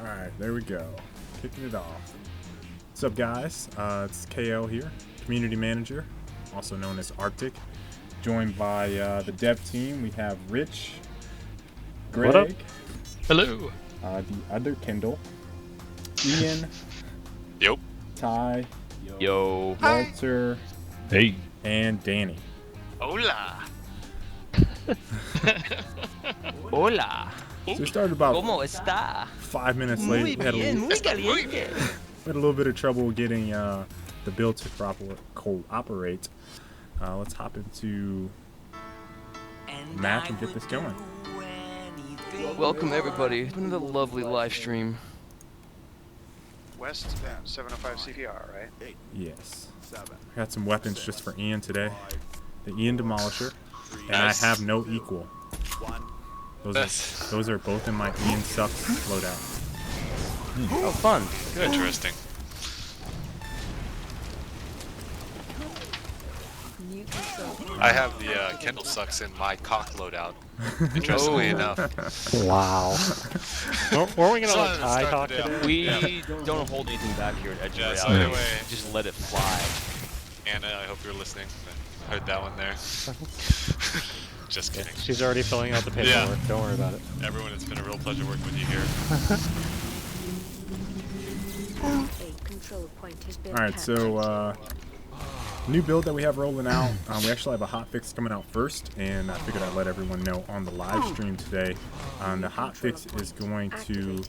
Alright, there we go. Kicking it off. What's up, guys? It's KL here, Community Manager, also known as Arctic. Joined by the dev team. We have Rich, Greg, what up? Hello, the other Kendall, Ian, Yup. Ty, yo, Walter, hey, and Danny. Hola. Hola. So we started about ¿Cómo está? 5 minutes late. Muy We had, bien, a, muy caliente. we had a little bit of trouble getting the build to cooperate. Let's hop into the match and get this going. Welcome everybody to another lovely live stream. West 705 CPR, right? Yes. I got some weapons just for Ian today. The Ian Demolisher, and Nice. I have no equal. Those are both in my Ian Sucks loadout. Oh, fun. Good. Interesting. I have the Kendall Sucks in my cock loadout. Interestingly enough. wow. Weren't we gonna let Ty talk today. today? We don't hold anything back here at Edge Yeah, of so Reality. anyway, Just let it fly. Anna, I hope you're listening. I heard that one there. Just kidding. She's already filling out the paperwork. Yeah. Don't worry about it. Everyone, it's been a real pleasure working with you here. Alright, so new build that we have rolling out. We actually have a hotfix coming out first, and I figured I'd let everyone know on the live stream today. The hotfix is going to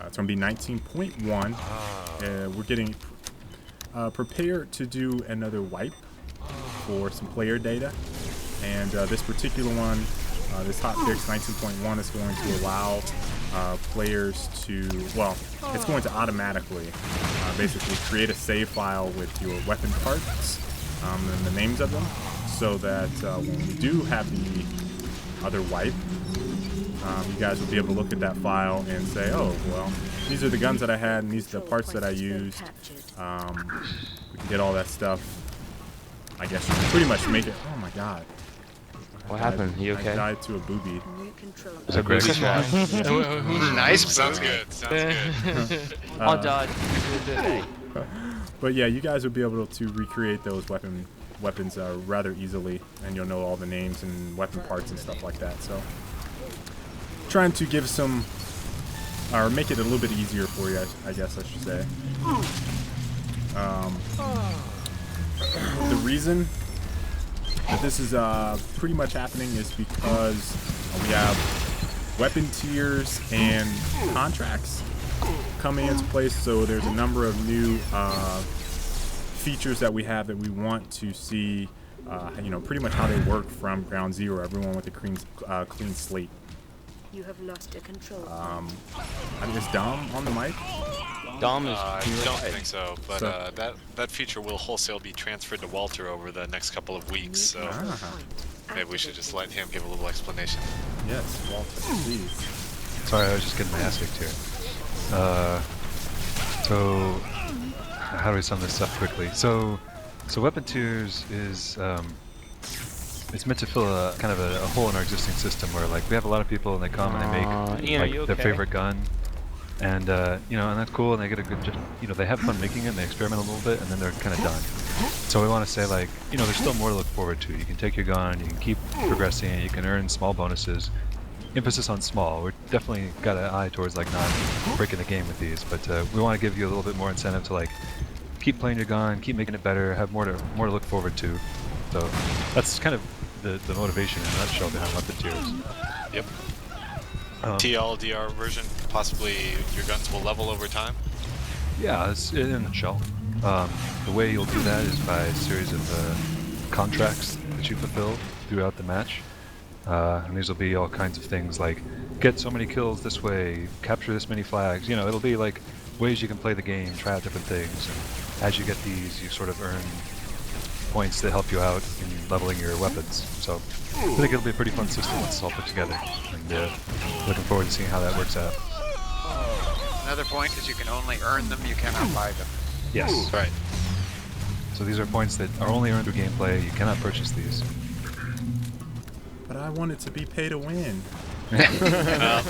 it's going to be 19.1. We're getting prepared to do another wipe for some player data, and this particular one, this hotfix 19.1 is going to allow players to, well, it's going to automatically basically create a save file with your weapon parts and the names of them, so that when we do have the other wipe, you guys will be able to look at that file and say, oh, well, these are the guns that I had and these are the parts that I used. We can get all that stuff. I guess you can pretty much make it. Oh my god. What happened? You okay? I died to a booby. It's a booby trap. Nice. Sounds good. Sounds good. Oh, God. But yeah, you guys will be able to recreate those weapons rather easily, and you'll know all the names and weapon parts and stuff like that. So, trying to give some, or make it a little bit easier for you, I guess I should say. The reason that this is pretty much happening is because we have weapon tiers and contracts coming into place. So there's a number of new features that we have that we want to see, you know, pretty much how they work from ground zero. Everyone with a clean slate. You have lost a control. Is Dom on the mic? Dom is. I don't think so, but that feature will wholesale be transferred to Walter over the next couple of weeks. So maybe we should just let him give a little explanation. Yes, Walter, please. Sorry, I was just getting my ass kicked here. So how do we sum this up quickly? So weapon tiers is it's meant to fill a kind of a hole in our existing system where, like, we have a lot of people and they come and they make Ian, are you like their okay? favorite gun, and you know, and that's cool, and they get a good, you know, they have fun making it and they experiment a little bit and then they're kind of done. So we want to say, like, you know, there's still more to look forward to. You can take your gun, you can keep progressing, you can earn small bonuses. Emphasis on small. We're definitely got an eye towards, like, not breaking the game with these, but we want to give you a little bit more incentive to, like, keep playing your gun, keep making it better, have more to look forward to. So that's kind of the motivation in a nutshell behind weapon tiers. Yep. TLDR version, possibly your guns will level over time. Yeah, it's in a nutshell. The way you'll do that is by a series of contracts that you fulfill throughout the match. And these will be all kinds of things like get so many kills this way, capture this many flags. You know, it'll be like ways you can play the game, try out different things. And as you get these, you sort of earn points that help you out in leveling your weapons. So I think it'll be a pretty fun system once it's all put together. And looking forward to seeing how that works out. Another point is you can only earn them, you cannot buy them. Yes. Right. So these are points that are only earned through gameplay. You cannot purchase these. But I want it to be pay to win. You're gonna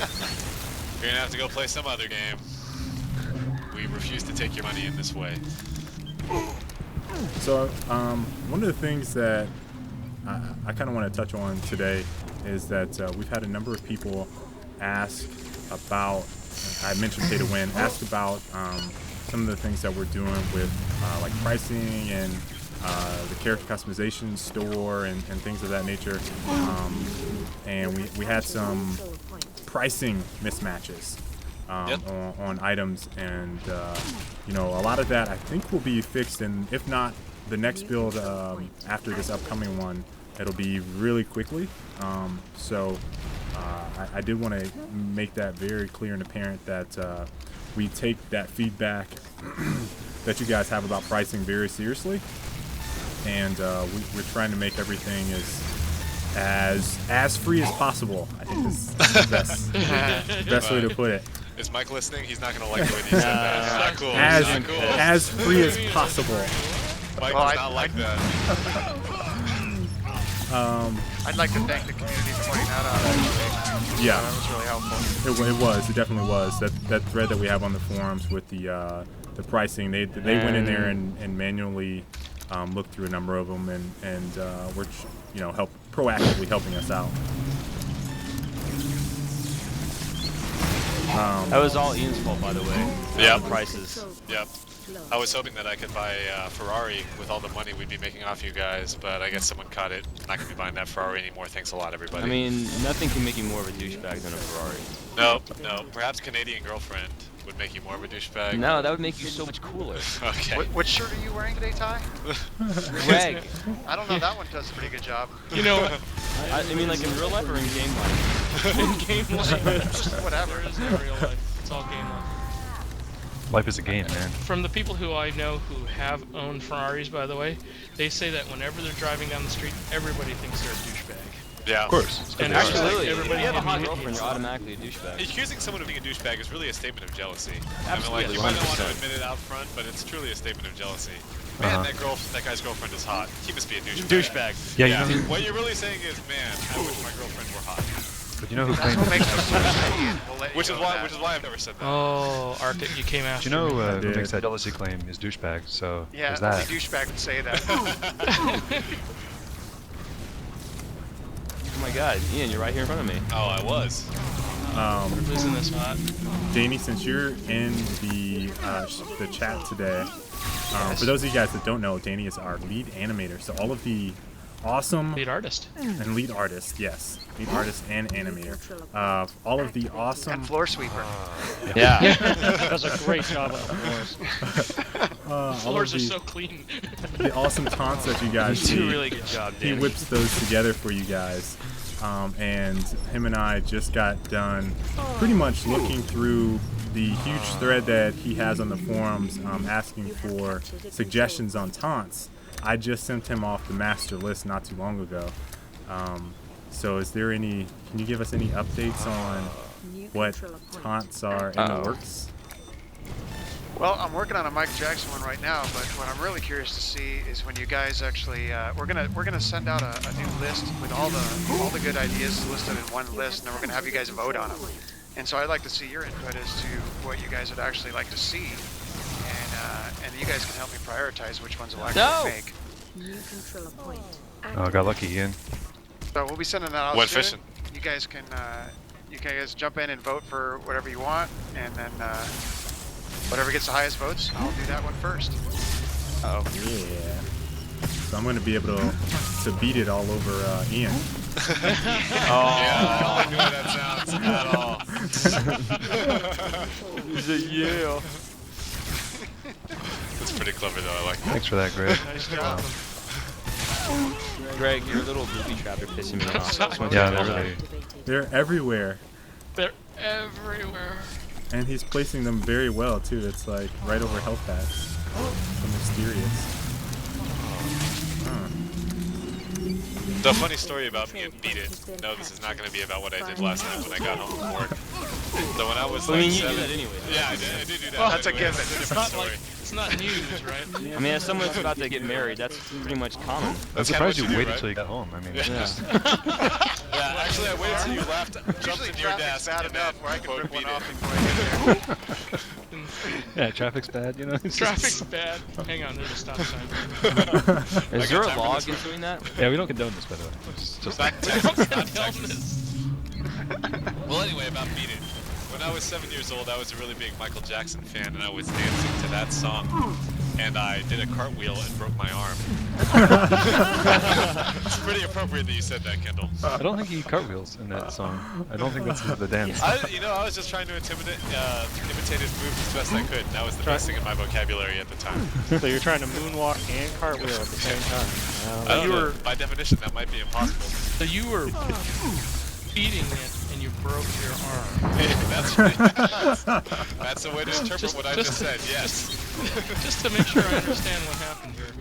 have to go play some other game. we refuse to take your money in this way. So one of the things that I kind of want to touch on today is that we've had a number of people ask about, I mentioned pay to win, ask about some of the things that we're doing with like pricing and the character customization store and things of that nature. And we had some pricing mismatches on items, and you know, a lot of that I think will be fixed, and if not the next build after this upcoming one, it'll be really quickly. So I did want to make that very clear and apparent that we take that feedback that you guys have about pricing very seriously, and we're trying to make everything as free as possible. I think is the best way to put it. Is Mike listening? He's not gonna like the way he said that. It's not cool. As, It's not cool. as free as possible. Mike does not like that. I'd like to thank the community for pointing that out. Actually. Yeah, That was really helpful. it was. It definitely was. That thread that we have on the forums with the pricing, they went in there and manually looked through a number of them, and were proactively helping us out. That was all Ian's fault, by the way. Yeah. The prices. Yep. I was hoping that I could buy a Ferrari with all the money we'd be making off you guys, but I guess someone caught it. I'm not gonna be buying that Ferrari anymore. Thanks a lot, everybody. I mean, nothing can make you more of a douchebag than a Ferrari. No. Perhaps Canadian girlfriend would make you more of a douchebag. No, that would make you so much cooler. Okay. What shirt are you wearing today, Ty? Greg, I don't know. That one does a pretty good job. You know, I mean, like in real life or in game life? in game life, Whatever. there is no real life. It's all game life. Life is a game, man. From the people who I know who have owned Ferraris, by the way, they say that whenever they're driving down the street, everybody thinks they're a douchebag. Yeah. Of course. And Absolutely. everybody If you have a hot immediately girlfriend, hates you're them. automatically a douchebag. Accusing someone of being a douchebag is really a statement of jealousy. Absolutely, I mean, like, you might not want to 100%. admit it out front, but it's truly a statement of jealousy. Man, that guy's girlfriend is hot. He must be a douchebag. Douchebag. Yeah, Yeah. you know, What you're really saying is, man, I wish my girlfriend were hot. but you know who That's claims? what makes us so Canadian. We'll let you Which is know why that. I've never said that. Oh, Arctic, you came after Do you know me. who did. makes that jealousy claim is douchebag? So Yeah, there's only that. douchebag would say that. Oh my God, Ian, you're right here in front of me. Oh, I was. Isn't this hot? Danny, since you're in the chat today, for those of you guys that don't know, Danny is our lead animator. So all of the awesome Lead artist. and lead artist, yes, lead artist and animator, all of the awesome And floor sweeper. Yeah. Does a great job on the floors. all of Floors are the, so clean. the awesome taunts that you guys You do see. a really good job, He Danny. whips those together for you guys. And him and I just got done pretty much looking through the huge thread that he has on the forums asking for suggestions on taunts. I just sent him off the master list not too long ago. So is there any, can you give us any updates on what taunts are in the works? Well, I'm working on a Mike Jackson one right now, but what I'm really curious to see is when you guys actually we're gonna send out a new list with all the good ideas listed in one list, and then we're gonna have you guys vote on them. And so I'd like to see your input as to what you guys would actually like to see, and you guys can help me prioritize which ones we'll actually make. New control point. Oh, got lucky, Ian. So we'll be sending that out Went soon. fishing. You guys can jump in and vote for whatever you want, and then whatever gets the highest votes, I'll do that one first. Oh yeah. So I'm going to be able to beat it all over Ian. Yeah, I don't like the way that sounds at all. He's a yeah. That's pretty clever, though. I like that. Thanks for that, Greg. Nice job. Greg, your little booby trap are pissing me off. Just want Yeah, you to know they're that. really. They're everywhere. They're everywhere. And he's placing them very well too. It's like right over health packs. So mysterious. The funny story about me and Beat It. No, this is not going to be about what I did last night when I got home from work. So when I was I like mean, you do 7, that anyway. yeah, I did do that. Well, that's a anyway. given. That's a It's different not story. like it's not news, right? I mean, as someone that's about to get married, that's pretty much common. I'm That's surprised kinda you what waited do, till you got home. I mean, Yeah. just Yeah, actually, I waited till you left, jumped Usually in your traffic's desk, bad and enough then where I can voted rip one Beat It. off before I get there. Yeah, traffic's bad, you know? It's Traffic's just- bad. Hang on, there's a stop sign. Is there a law against doing that? Yeah, we don't condone this, by the way. It's just Back Don't Texas, not condone Texas. this. Well, anyway, about Beat It. When I was 7 years old, I was a really big Michael Jackson fan, and I was dancing to that song. And I did a cartwheel and broke my arm. It's pretty appropriate that you said that, Kendall. I don't think he cartwheels in that song. I don't think that's the dance. I was just trying to imitate his moves as best I could. That was the best thing in my vocabulary at the time. So you're trying to moonwalk and cartwheel at the same time. I don't know. By definition, that might be impossible. So you were beating it and you broke your arm. That's a way to interpret what I just said, yes. Just to make sure I understand what happened here.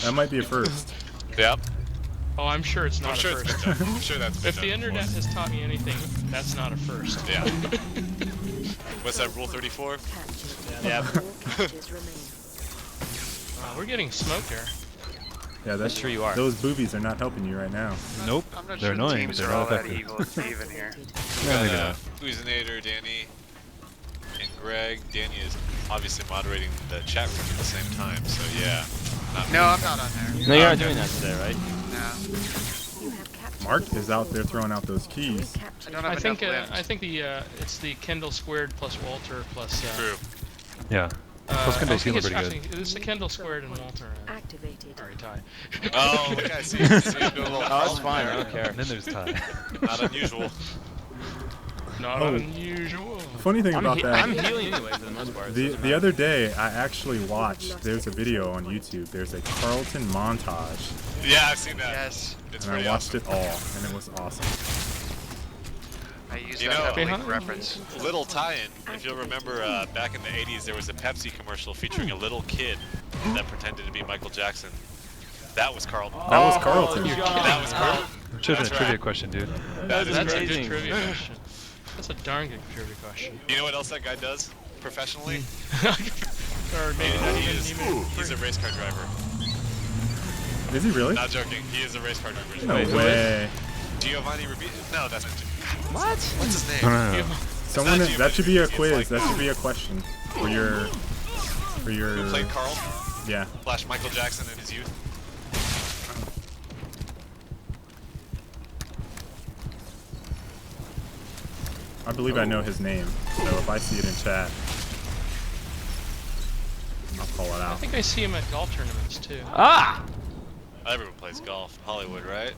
That might be a first. Yep. Oh, I'm sure it's not I'm sure a it's first. been done. I'm sure that's been If done the internet before. has taught me anything, that's not a first. Yeah. What's that, Rule 34? Yeah. Captures remain. We're getting smoked here. Yeah, that's Sure you are. Those boobies are not helping you right now. Nope. I'm not They're sure annoying, the but teams they're are all not that effective. even here. We Yeah, maybe got not. Uzinator, Danny, and Greg. Danny is obviously moderating the chat room at the same time, so yeah. No, I'm not on there. No, you're not doing that today, right? No. You have captured Mark is out there throwing out those keys. recaptured I don't have enough limbs. I think it's the Kendall squared plus Walter plus. True. Yeah. Plus Kendall's healing pretty good. It's the Kendall squared and Walter. activated. Sorry, Ty. Oh, okay, I see. See you doing a little Oh, that's fine. I don't care. And then there's Ty. Not unusual. Not Oh. unusual. Funny thing about that, I'm healing anyway for the most part. the other day I actually watched. There's a video on YouTube. There's a Carlton montage, Yeah, I've seen that. Yes. It's and I pretty watched awesome. it all, and it was awesome. I use You that know- heavily Behind- reference. Little tie-in. If you'll remember, back in the 80s, there was a Pepsi commercial featuring a little kid that pretended to be Michael Jackson. That was Carlton. That was Carlton. That was Carlton. Should have been a That's trivia right. question, dude. That is That's a right. good amazing. trivia question. That's a darn good trivia question. You know what else that guy does professionally? Or maybe not He's even. a race car driver. Is he really? Not joking. He is a race car driver. No way. Giovanni Ribisi? No, that's not. What? What's his name? No. Someone not that should be a Giovanni, quiz. it's That like- should be a question for your Who played Carl? yeah. Slash Michael Jackson in his youth. I believe I know his name. So if I see it in chat, I'll call it I out. think I see him at golf tournaments too. Ah! Everyone plays golf. Hollywood, right?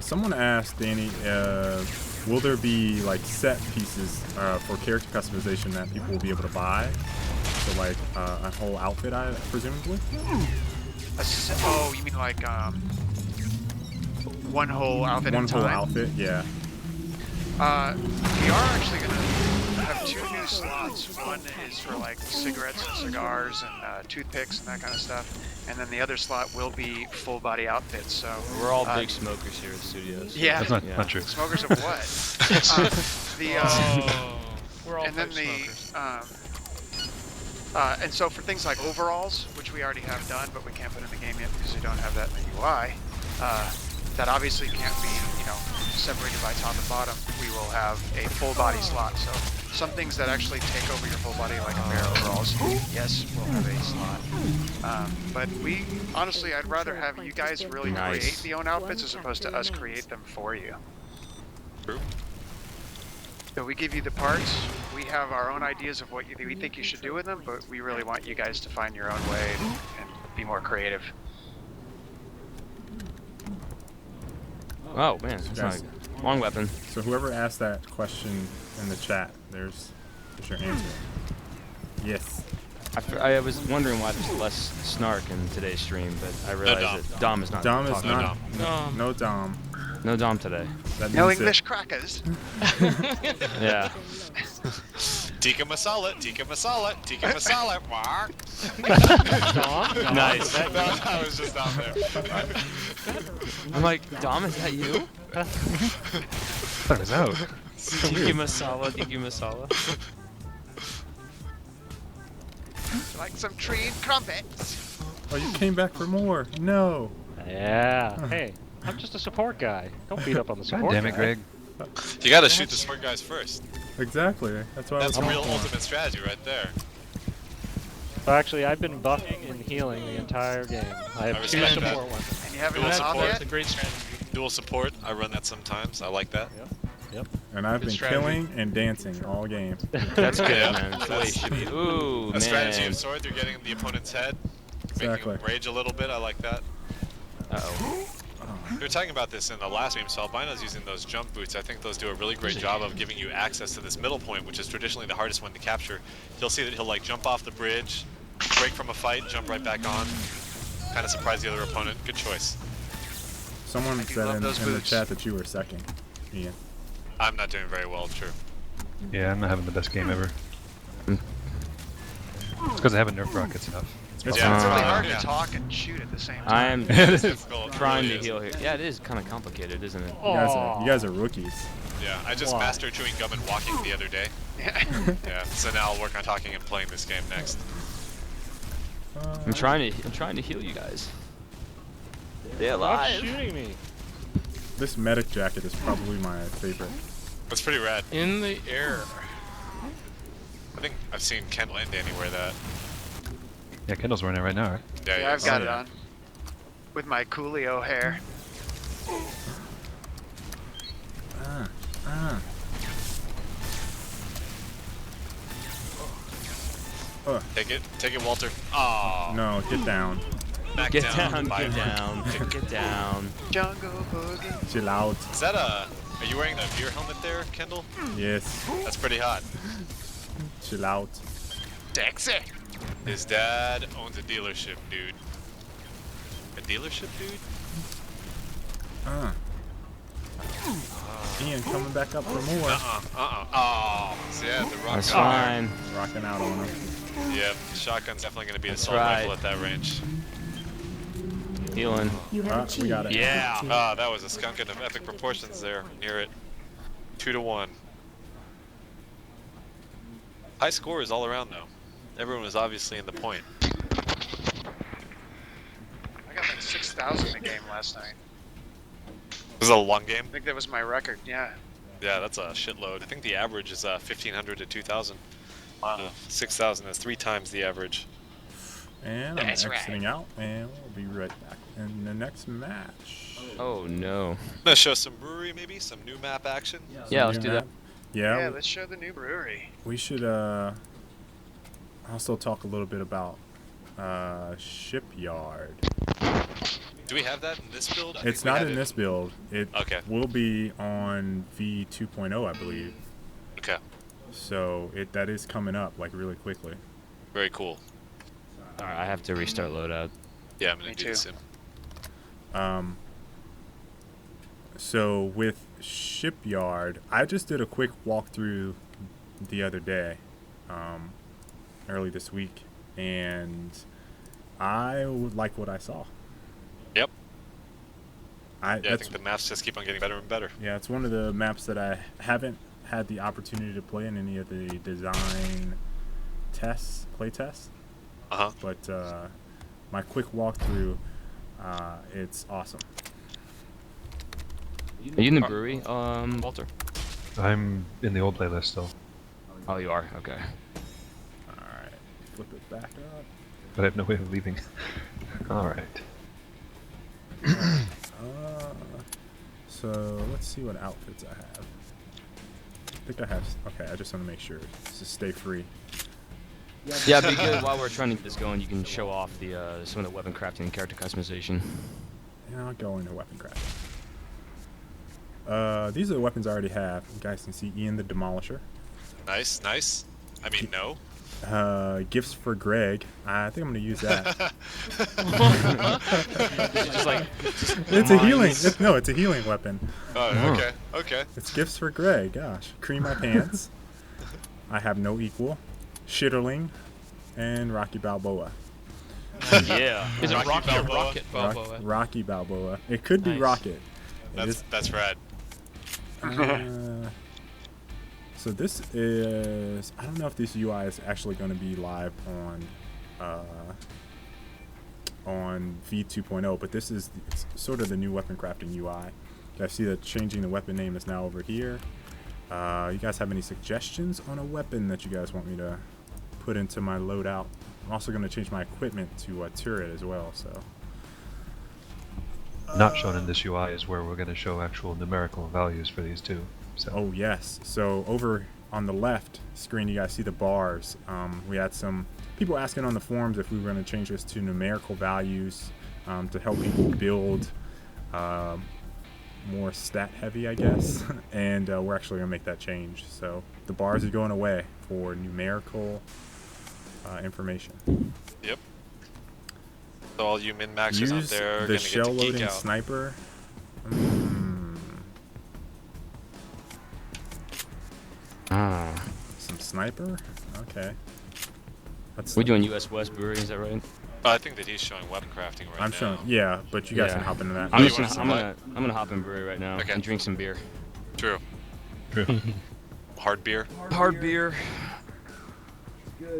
Someone asked Danny, will there be like set pieces for character customization that people will be able to buy? So like a whole outfit, presumably. Oh, you mean like one whole outfit One at a whole time? outfit, yeah. We are actually gonna have 2 new slots. One is for like cigarettes and cigars and toothpicks and that kind of stuff, and then the other slot will be full body outfits. So We're all big smokers here at the studios. yeah, That's not true. smokers of what? Oh, we're all and then pipe smokers. and so for things like overalls, which we already have done, but we can't put in the game yet because we don't have that in the UI. That obviously can't be, separated by top and bottom. We will have a full body slot. So some things that actually take over your full body, like a pair of overalls, yes, we'll have a slot. But we, honestly, I'd rather have you guys really Nice. create the own outfits as opposed to us create them for you. True. So we give you the parts. We have our own ideas of what we think you should do with them, but we really want you guys to find your own way and be more creative. Oh man, it's not Yes. a long weapon. So whoever asked that question in the chat, there's your answer. Yes. I was wondering why there's less snark in today's stream, but I realized Dom. that Dom is not. Dom is talking. not. Dom. No Dom. No Dom today. That No means English that crackers. Yeah. Tikka masala, tikka masala, tikka masala. Mark. Nice. No, I was just down there. I'm like, Dom, is that you? That was out. Tiki masala, tiki masala. Like some treed crumpets. Oh, you came back for more. No. Yeah. Hey, I'm just a support guy. Don't beat up on the God support damn it, guy. Greg. You gotta shoot the smart guys first. Exactly. That's what That's I was real going for. ultimate strategy right there. So actually, I've been buffing and healing the entire game. I I have two respect that. support weapons. And you haven't Dual been off support. That's yet? a great strategy. Dual support, I run that sometimes. I like that. And I've Good been strategy. killing and dancing all game. That's good, Yeah, man. That's the way it should be. Ooh, A man. strategy of sword, you're getting in the opponent's head, making Exactly. him rage a little bit. I like that. Uh-oh. We were talking about this in the last game, so Albino's using those jump boots. I think those do a really great job of giving you access to this middle point, which is traditionally the hardest one to capture. You'll see that he'll like jump off the bridge, break from a fight, jump right back on. Kind of surprise the other opponent. Good choice. Someone I do said love in those the boots. chat that you were second, Ian. I'm not doing very well, true. Yeah, I'm not having the best game ever. It's because I haven't nerfed rockets enough. Yeah, It's really hard yeah. to talk and shoot at the same time. I am It's difficult. It trying really to is. heal here. Yeah, it is kind of complicated, isn't it? You guys are rookies. Yeah, I just Why? mastered chewing gum and walking the other day. Yeah, so now I'll work on talking and playing this game next. I'm trying to heal you guys. They're Stop alive. shooting me. This medic jacket is probably my favorite. That's pretty rad. In the air. I think I've seen Kendall and Danny wear that. Yeah, Kendall's wearing it right now, right? Yeah, I've got Oh, it yeah. on. With my Coolio hair. Take it, Walter. Oh, No, get down. back Get down. down, Bye. get down, get down. Jungle Boogie. Chill out. Is that a? Are you wearing that beer helmet there, Kendall? Yes. That's pretty hot. Chill out. Sexy. His dad owns a dealership, dude. A dealership, dude? Ian coming back up for more. Oh, so yeah, the rock. That's fine. Rocking out on him. Yeah, shotgun's definitely gonna be an That's assault right. rifle at that range. Healing. You have We achieved got it. Yeah. objective. Ah, that was a skunking of epic proportions there, near it. 2-1. High scores all around though. Everyone was obviously in the point. I got like 6,000 a game last night. This is a long game. I think that was my record, yeah. Yeah, that's a shitload. I think the average is 1,500 to 2,000. Wow. 6,000 is 3 times the average. And I'm That's exiting out, and we'll be right back in the next match. Oh no. I'm gonna show some brewery, maybe some new map action. Yeah, let's New do that. map. Yeah, Yeah, let's show the new brewery. we should also talk a little bit about Shipyard. Do we have that in this build? I think It's we not had in it this build. It Okay. will be on V2.0, I believe. Okay. So that is coming up like really quickly. Very cool. Alright, I have to restart loadout. Yeah, I'm gonna Me do too. the same. So with Shipyard, I just did a quick walkthrough the other day, early this week, and I would like what I saw. Yep. I Yeah, I that's think the maps just keep on getting better and better. yeah, it's one of the maps that I haven't had the opportunity to play in any of the design tests, play tests, Uh huh. but my quick walkthrough, it's awesome. Are you in the brewery, Walter? I'm in the old playlist still, Oh, you are? Okay. All right, flip it back up. but I have no way of leaving. Alright. So let's see what outfits I have. I think I have. Okay, I just want to make sure to stay free. Yeah, it'd be good while we're trying to get this going, you can show off the some of the weapon crafting and character customization. And I'll go into weapon craft. These are the weapons I already have. You guys can see Ian the Demolisher. Nice, nice. I mean, no. Gifts for Greg. I think I'm gonna use that. Just like, It's a healing. No, it's a healing weapon. Oh, okay, okay. It's gifts for Greg. Gosh, cream my pants. I have no equal. Shitterling, and Rocky Balboa. yeah. Is it Rocky Rocky or Balboa? Rocket Balboa? Rocky Balboa. It could be Nice. Rocket. It is- That's rad. So this is, I don't know if this UI is actually going to be live on V2.0, but this is sort of the new weapon crafting UI. I see that changing the weapon name is now over here. You guys have any suggestions on a weapon that you guys want me to put into my loadout? I'm also going to change my equipment to a turret as well. So Not shown in this UI is where we're going to show actual numerical values for these two. So. Oh yes. So over on the left screen, you guys see the bars. We had some people asking on the forums if we were going to change this to numerical values to help people build more stat heavy, I guess. And we're actually going to make that change. So the bars are going away for numerical information. Yep. So all you min-maxers out there are the going to get shell to geek loading out. sniper. Some sniper? Okay. We're doing US West Brewery, is that right? I think that he's showing weapon crafting right I'm now. showing, yeah, but you guys Yeah. can hop into that. I'm you wanna gonna hop in brewery right now Okay. and drink some beer. True. Hard beer. Hard beer.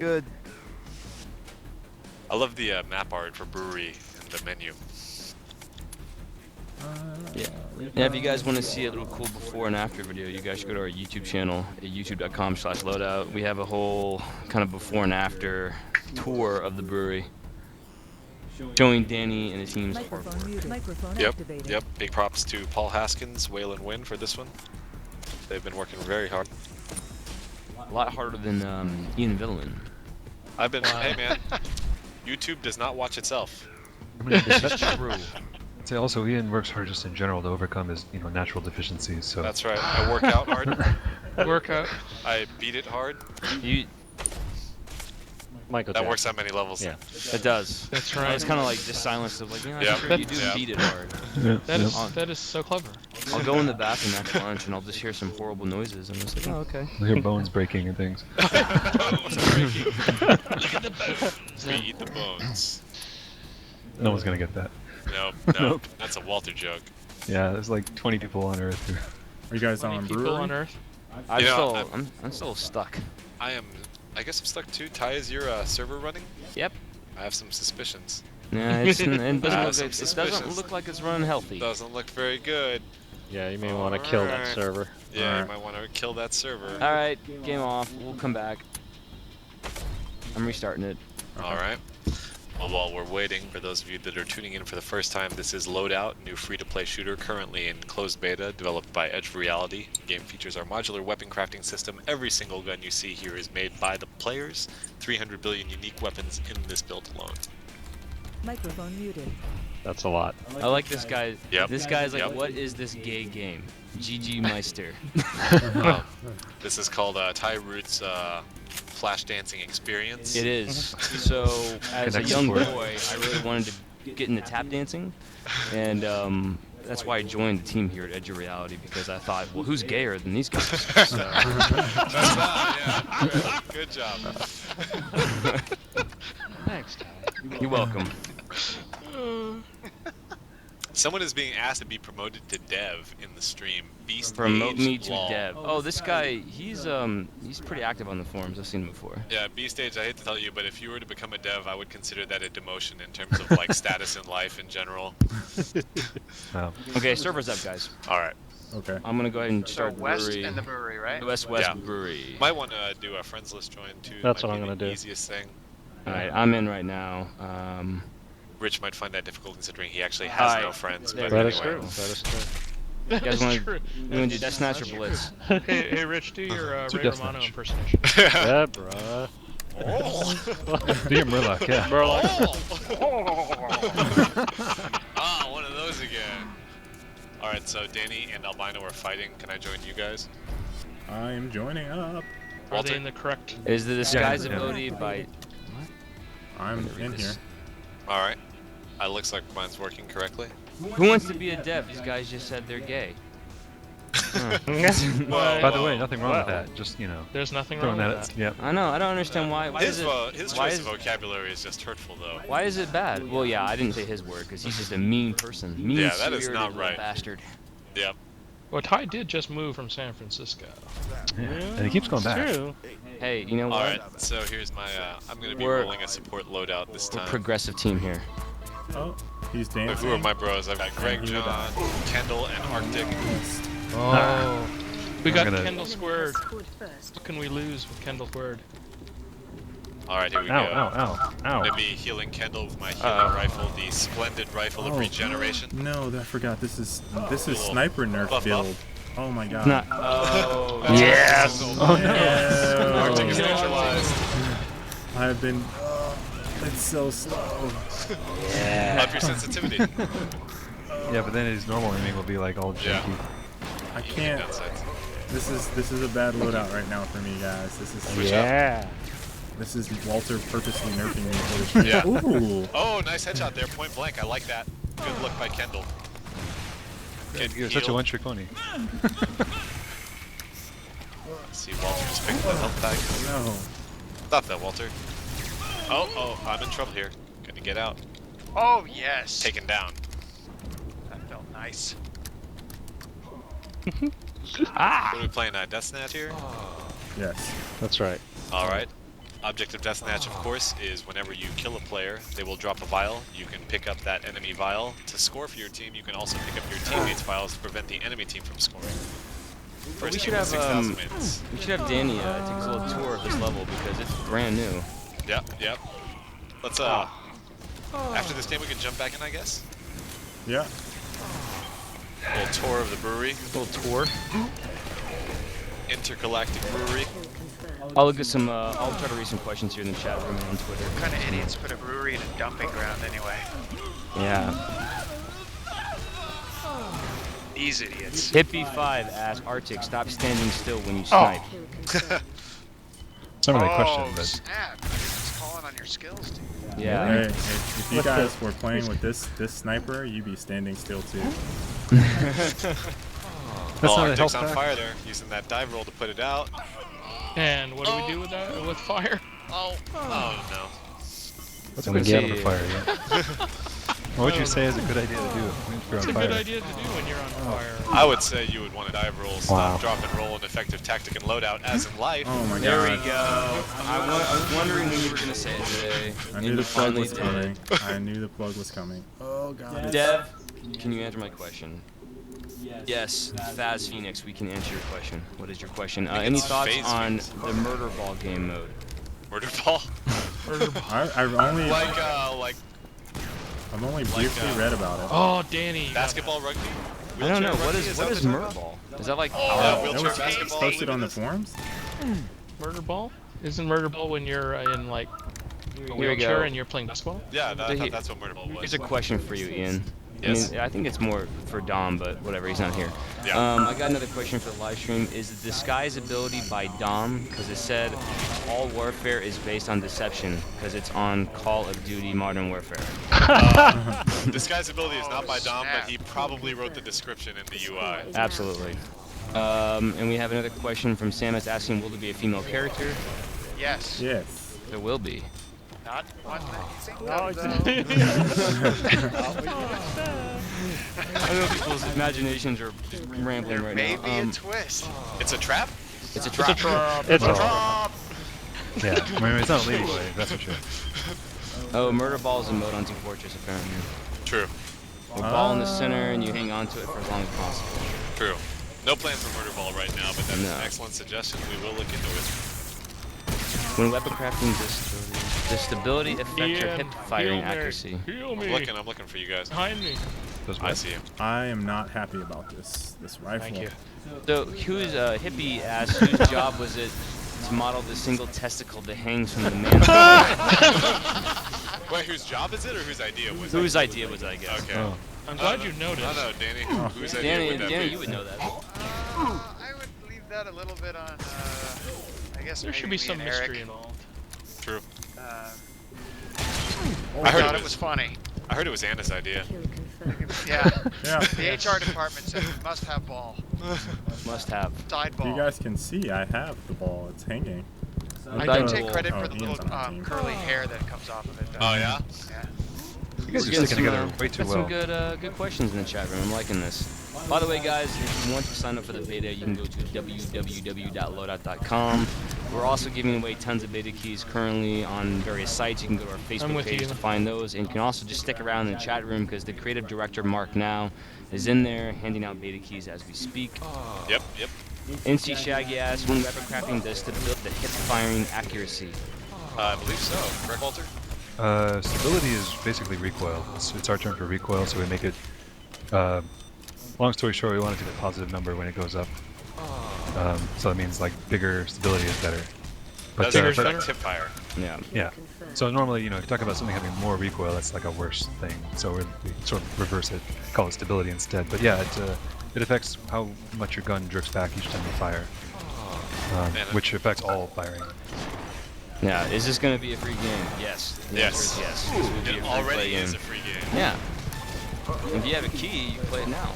Good. I love the map art for brewery in the menu. Yeah. And if you guys want to see a little cool before and after video, you guys should go to our YouTube channel at youtube.com/loadout. We have a whole kind of before and after tour of the brewery, showing Danny and his team's hard work. Microphone muted. Microphone Yep. activated. Yep. Big props to Paul Haskins, Waylon Wynn for this one. They've been working very hard. A lot harder than Ian Villain. I've been, hey man, YouTube does not watch itself. This is true. Say also, Ian works hard just in general to overcome his, natural deficiencies. So That's right. I work out hard. Workout. I beat it hard. You, Michael That Jackson. works on many levels. Yeah. it does. That's It's right. kind of like just silence of like, I'm Yeah. sure you do Yeah. beat it hard. That is so clever. I'll go in the bathroom after lunch and I'll just hear some horrible noises. I'm just like, oh, okay. I hear bones breaking and things. Bones breaking. Look at the bones. We eat the bones. No one's gonna get that. No, Nope. that's a Walter joke. Yeah, there's like 20 people on Earth who. Are you guys 20 on people brewery? on Earth. I'm You know, still, I'm still stuck. I guess I'm stuck too. Ty, is your server running? Yep. I have some suspicions. Yeah, it doesn't some it suspicions. doesn't look like it's running healthy. Doesn't look very good. Yeah, you may want to kill that Alright. server. Yeah, Alright. you might want to kill that server. All right, game off. We'll come back. I'm restarting it. All right. Well, while we're waiting, for those of you that are tuning in for the first time, this is Loadout, new free-to-play shooter currently in closed beta, developed by Edge of Reality. The game features our modular weapon crafting system. Every single gun you see here is made by the players. 300 billion unique weapons in this build alone. Microphone muted. That's a lot. I like this guy. Yep. This guy's like, Yep. what is this gay game? GG Meister. This is called Ty Root's Flash Dancing Experience. It is. So, as a Connect young support. boy, I really wanted to get into tap dancing, and that's why I joined the team here at Edge of Reality, because I thought, well, who's gayer than these guys? So, Yeah. Good job. Thanks, Ty. you're welcome. Someone is being asked to be promoted to dev in the stream. Beast Promote Age me to Law. dev. Oh, this guy, he's pretty active on the forums. I've seen him before. Yeah, Beast Age, I hate to tell you, but if you were to become a dev, I would consider that a demotion in terms of like status in life in general. Wow. Okay, servers up, guys. All right. Okay. I'm gonna go ahead and So start West brewery. and the brewery, right? West Yeah. Brewery. Might want to do a friends list join too. That's Might what be I'm gonna the do. Easiest thing. All right, I'm in right now. Rich might find that difficult considering he actually has Hi. no friends. There But That we is anyway. true. That is true. You guys That's want true. to do Death Snatch or Blitz? Hey, Rich, do your Do Ray Death Romano Snatch. impersonation. Yeah, bruh. Do your Murloc, yeah. Ah, one of those again. All right, so Danny and Albino are fighting. Can I join you guys? I am joining up. Are Walter? they in the correct? Is the disguise Yeah. ability by? I'm Read in this. here. All right. Looks like mine's working correctly. Who wants to be a dev? These guys just said they're gay. Well, By the way, nothing wrong with that. Just, There's nothing wrong throwing with that. that. Yep. I know. I don't understand why. Why His is it? his why choice is, of vocabulary is just hurtful, though. why is it bad? Well, yeah, I didn't say his word because he's just a mean person. Mean, Yeah, that is spirited not little right. bastard. Yep. Well, Ty did just move from San Francisco. Yeah. And he keeps going back. True. Hey, you know All what? right. So here's my. I'm gonna be We're- rolling a support loadout this We're a time. progressive team here. Oh, He's But dancing. who are my bros? I've got Greg, he will John, Kendall, and Arctic. Oh. We got gonna- Kendall squared. What can we lose with Kendall squared? Alright, here we Ow, go. ow, ow, I'm ow. gonna be healing Kendall with my healing rifle, the splendid rifle of Oh. regeneration. No, I forgot. This is Little sniper nerf buff, build. buff. Oh my god. Not. Oh. Yes! Oh no! Arctic is No. neutralized. I've been. It's so slow. Up your sensitivity. Yeah, but then his normal aiming will be like all Yeah. janky. I You can can't. downsides. This is a bad loadout right now for me, guys. Yeah. This is Walter purposely nerfing me for this. Yeah. Ooh. Oh, nice headshot there, point blank. I like that. Good look by Kendall. Good You're such a heal. one-trick pony. See, Walter just picked the health bag. No. Stop that, Walter. Oh, I'm in trouble here. Gonna get out. Oh, yes. Taken down. That felt nice. What are we playing? Death Snatch here? Yes. That's right. Alright. Objective Death Snatch, of course, is whenever you kill a player, they will drop a vial. You can pick up that enemy vial to score for your team. You can also pick up your teammates' vials to prevent the enemy team from scoring. First We team should with have 6,000 wins. we should have Danny take us a little tour of this level because it's brand new. Yep. Let's, after this game we can jump back in, I guess? Yeah. A little tour of the brewery. A little tour. Intergalactic Brewery. I'll look at some. I'll try to read some questions here in the chat room and on Twitter. What kind of idiots put a brewery in a dumping ground anyway? Yeah. These idiots. Hippie5 asks Arctic, stop standing still when you snipe. It's not really a Oh, question, but snap. It's calling on your skills, dude. Yeah. Hey, if you guys were playing with this sniper, you'd be standing still too. that's not a Arctic's health on pack. fire there, using that dive roll to put it out. And what do we do with that? With fire? Oh no. What's Let me a good on the see. fire? Yeah. What would you say is a good idea to do if you're It's on a fire? good idea to do when you're on fire. I would say you would want to dive roll, stop, Wow. drop, and roll an effective tactic and loadout, as in life. Oh my There god. we go. I was wondering when you were gonna say it today. I and knew you the plug finally was did. coming. I knew the plug was coming. Oh god. Dev, can you answer my question? Yes, Faz Phoenix, we can answer your question. What is your question? think Any it's thoughts Phase on Phoenix. the murder ball game mode? Murder ball. I've only briefly read about it. Oh, Danny. Basketball rugby? I don't know. Wheelchair What rugby? is that murder what you're talking ball? Is that like about? That Wheelchair was basketball. posted on the Limited? forums? Murder ball? Isn't murder ball when you're in like a Here we wheelchair go. and you're playing basketball? Yeah, I Here- thought that's what murder ball was. Here's a question for you, Ian. Yes. I mean, I think it's more for Dom, but whatever, he's not here. Yeah. I got another question for the live stream. Is the disguise ability by Dom? Because it said all warfare is based on deception, because it's on Call of Duty Modern Warfare. Disguise ability is not by Dom, snap. but he probably wrote the description in the UI. Absolutely. And we have another question from Sam that's asking, will there be a female character? Yes. Yes. There will be. Not one that you think Oh, of, though. I know people's imaginations are just rambling There right may now. be a twist. It's a trap? It's a trap. It's a Yeah, I mean, it's not a ladybug, that's for sure. Oh, murder ball is a mode on Team Fortress, apparently. True. A ball in the center, and you hang on to it for as long as possible. True. No plans for murder ball right now, but that's No. an excellent suggestion. We will look into it. When weapon crafting, the stability affects your Ian, hip firing heal me. accuracy. Heal I'm me. looking for you guys. Behind me. Those I what? see you. I am not happy about this rifle. Thank you. So, who's hippie asked whose job was it to model the single testicle that hangs from the mantle? Wait, whose job is it or whose idea was it? Whose idea was it, I guess? Okay. Oh. I'm glad you noticed. I know, Danny. Whose idea Danny, would that Danny, be? you would know that. I would leave that a little bit on, I guess There should maybe be me some and Eric. mystery involved. True. I heard thought it it was- was funny. I heard it was Anna's idea. Yeah. Yeah. The HR department said we must have ball. Must have. Side ball. You guys can see I have the ball. It's hanging. I Thought do you- take credit Oh, for the Ian's little on the team. curly hair that comes off of it. Though. Oh, yeah? Yeah. You guys are Getting sticking together some, way too got well. some good questions in the chat room. I'm liking this. By the way, guys, if you want to sign up for the beta, you can go to www.loadout.com. We're also giving away tons of beta keys currently on various sites. You can go to our Facebook page to find those, and you can also just stick around in the chat room because the creative director, Mark Now, is in there handing out beta keys as we speak. Yep. NC Shaggy asks, when weapon crafting does to build the hip firing accuracy? I believe so. Correct, Walter? Stability is basically recoil. It's our turn for recoil, so we make it. Long story short, we want it to be a positive number when it goes up. So that means like bigger stability is better. But That's like tip fire. Yeah. So normally, you know, if you talk about something having more recoil, that's like a worse thing. So we sort of reverse it, call it stability instead. But yeah, it affects how much your gun jerks back each time you fire, which affects all firing. Yeah, is this going to be a free game? Yes. The answer is yes. This will be It a free already play is game. a free game. Yeah. If you have a key, you can play it now.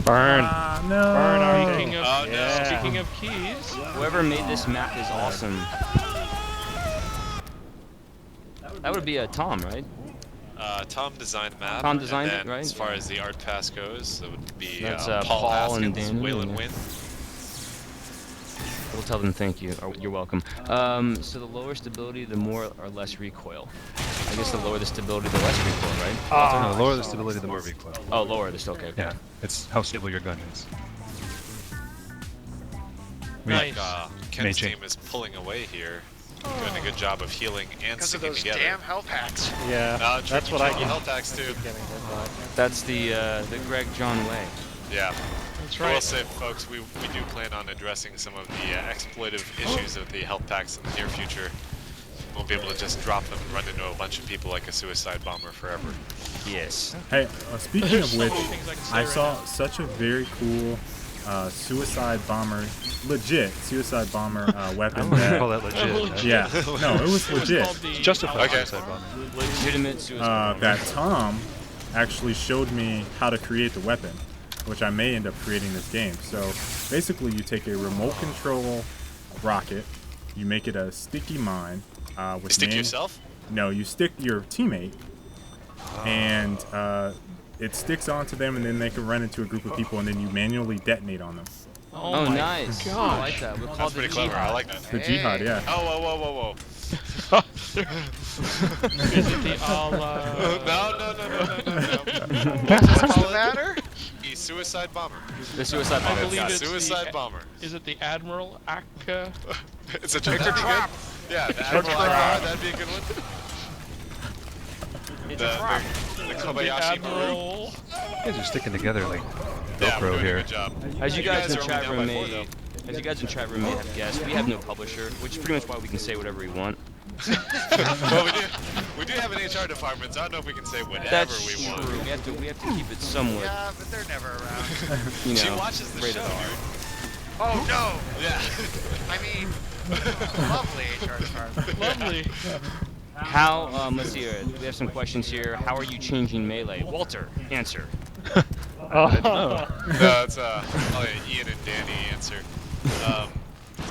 Burn. No. Burn our Speaking of keys, Whoever made this map is awesome. That would be a Tom, right? Tom designed the map. Tom designed and it, then right? As far as the art pass goes, it would be That's, Paul Paul and Haskins, Danny, Waylon yeah. Wynn. We'll tell them thank you. Or you're welcome. So the lower stability, the more or less recoil. I guess the lower the stability, the less recoil, right? No, the lower the stability, the more recoil. Oh, lower the okay. Yeah, it's how stable your gun is. nice. Ken's team is pulling away here. Doing a good job of healing and Because of sticking those together. damn health hacks. Yeah, that's what I get. Health packs too. Getting hit by. That's the Greg John way. Yeah. That's I will right. say, folks, we do plan on addressing some of the exploitive issues of the health packs in the near future. We won't be able to just drop them and run into a bunch of people like a suicide bomber forever. Yes. Hey, speaking of which, Things I can say I right saw now. such a very cool suicide bomber, legit suicide bomber weapon. I wouldn't call that legit. right? Yeah, no, it was legit. Called the Justified Okay. suicide bomber. Legitimate suicide. That Tom actually showed me how to create the weapon, which I may end up creating this game. So basically, you take a remote control rocket, you make it a sticky mine. With Stick yourself? No, you stick your teammate, and it sticks onto them, and then they can run into a group of people, and then you manually detonate on them. Oh, my nice. I gosh. like that. We'll call That's it pretty the clever. I jihad. like that. The jihad, yeah. Oh, whoa. Is it the Allah? No. What's the matter? He's suicide bomber. The suicide I bomber. believe got it. it's Suicide the, bomber. Is it the Admiral Akka? It's a trap. Yeah, the Admiral Akbar, that'd be a good one. It's a trap. The The Kobayashi Maru. Admiral. You guys are sticking together like Yeah, we're GoPro doing a here. good job. As you guys in the are chat only room down by may, 4, as you guys in chat room may have guessed, we have no publisher, which is pretty much why we can say whatever we want. Well, we do have an HR department, so I don't know if we can say whatever That's we true. want. We have to keep it somewhat, Yeah, but they're never around. you know, She watches the rated show, R. dude. Oh no! Yeah. I mean, lovely HR department. Lovely. How, let's see here, we have some questions here. How are you changing Melee? Walter, answer. Oh. No, it's Ian and Danny answer.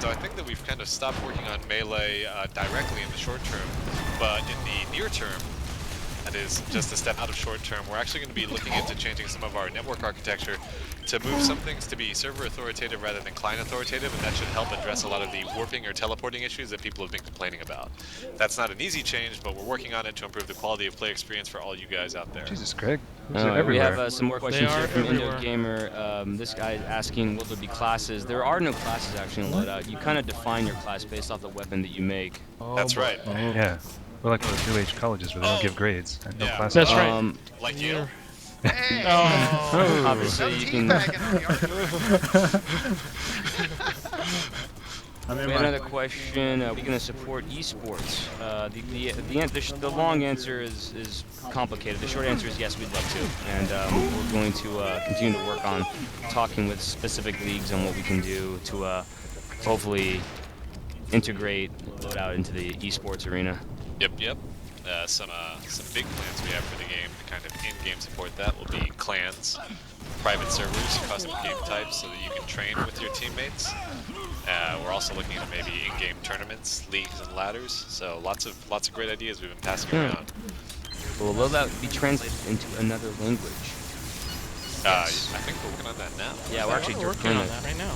So I think that we've kind of stopped working on Melee directly in the short term, but in the near term, that is just a step out of short term, we're actually going to be looking into changing some of our network architecture to move some things to be server authoritative rather than client authoritative, and that should help address a lot of the warping or teleporting issues that people have been complaining about. That's not an easy change, but we're working on it to improve the quality of play experience for all you guys out there. Jesus, Craig. These We are everywhere. have some more questions are here from Indo everywhere. Gamer. This guy is asking, will there be classes? There are no classes actually in Loadout. You kind of define your class based off the weapon that you make. That's right. Yeah. We're like those new age colleges where they don't give grades. And no Yeah. classes. That's right. Like Yale? Hey! Oh. Obviously, No you can. teabagging on the I'm in We have my, another question. Are we going to support esports? The long answer is complicated. The short answer is yes, we'd love to, and we're going to continue to work on talking with specific leagues on what we can do to hopefully integrate Loadout into the esports arena. Yep. Some big plans we have for the game to kind of in-game support that will be clans, private servers, custom game types so that you can train with your teammates. We're also looking at maybe in-game tournaments, leagues, and ladders. So lots of great ideas we've been passing around. Will Loadout be translated into another language? I think we're working on that now. Yeah, we're actually working on that right now.